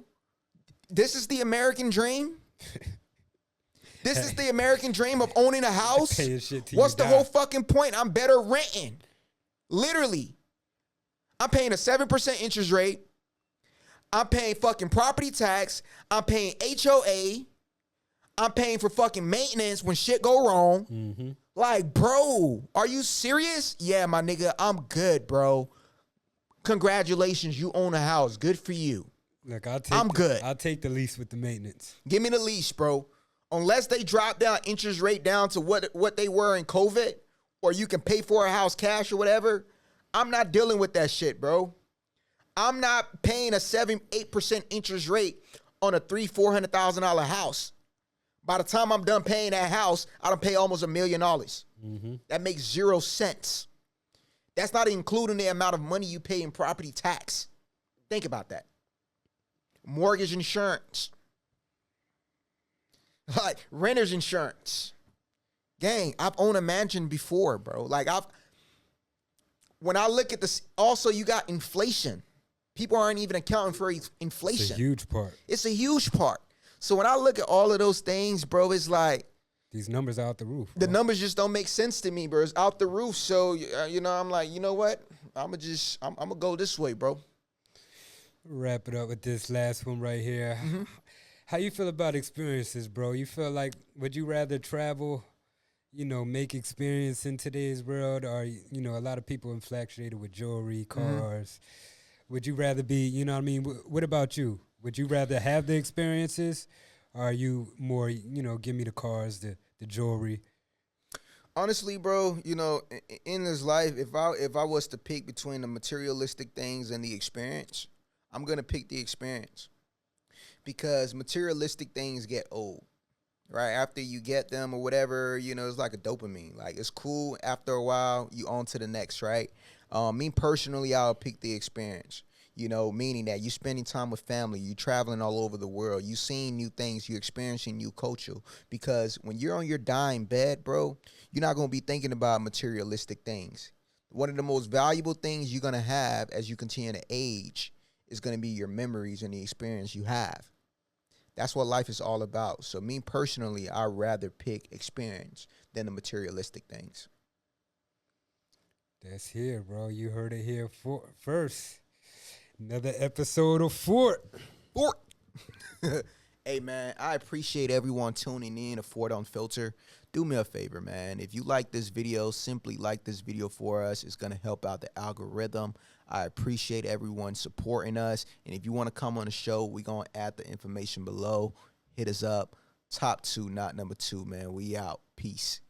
This is the American dream? This is the American dream of owning a house? What's the whole fucking point? I'm better renting. Literally. I'm paying a 7% interest rate. I'm paying fucking property tax. I'm paying HOA. I'm paying for fucking maintenance when shit go wrong. Mm-hmm. Like, bro, are you serious? Yeah, my nigga, I'm good, bro. Congratulations, you own a house. Good for you. Look, I'm good. I'll take the lease with the maintenance. Give me the lease, bro. Unless they drop down interest rate down to what they were in COVID, or you can pay for a house cash or whatever, I'm not dealing with that shit, bro. I'm not paying a 7-8% interest rate on a $300,000-$400,000 house. By the time I'm done paying that house, I done pay almost $1 million. Mm-hmm. That makes 0 cents. That's not including the amount of money you pay in property tax. Think about that. Mortgage insurance. Like, renter's insurance. Gang, I've owned a mansion before, bro. Like, when I look at this, also you got inflation. People aren't even accounting for inflation. It's a huge part. It's a huge part. So when I look at all of those things, bro, it's like, These numbers are out the roof. The bro. numbers just don't make sense to me, bro. It's out the roof. So I'm like, you know what? I'm gonna go this way, bro. Wrap it up with this last one right here. Mm-hmm. How you feel about experiences, bro? You feel like, would you rather travel, make experience in today's world, or a lot of people infatuated with jewelry, cars? Would you rather be, What about you? Would you rather have the experiences, or are you more, give me the cars, the jewelry? Honestly, bro, in this life, if I was to pick between the materialistic things and the experience, I'm gonna pick the experience, because materialistic things get old, right? After you get them or whatever, it's like a dopamine. Like, it's cool. After a while, you on to the next, right? Me personally, I'll pick the experience. Meaning that you spending time with family, you traveling all over the world, you seeing new things, you experiencing new culture. Because when you're on your dying bed, bro, you're not going to be thinking about materialistic things. One of the most valuable things you're going to have as you continue to age is going to be your memories and the experience you have. That's what life is all about. So me personally, I'd rather pick experience than the materialistic things. That's here, bro. You heard it here first. Another episode of Fort. Hey, man, I appreciate everyone tuning in to Fort Unfiltered. Do me a favor, man. If you like this video, simply like this video for us. It's going to help out the algorithm. I appreciate everyone supporting us. And if you want to come on the show, we're going to add the information below. Hit us up. Top 2, not number 2, man. We out. Peace.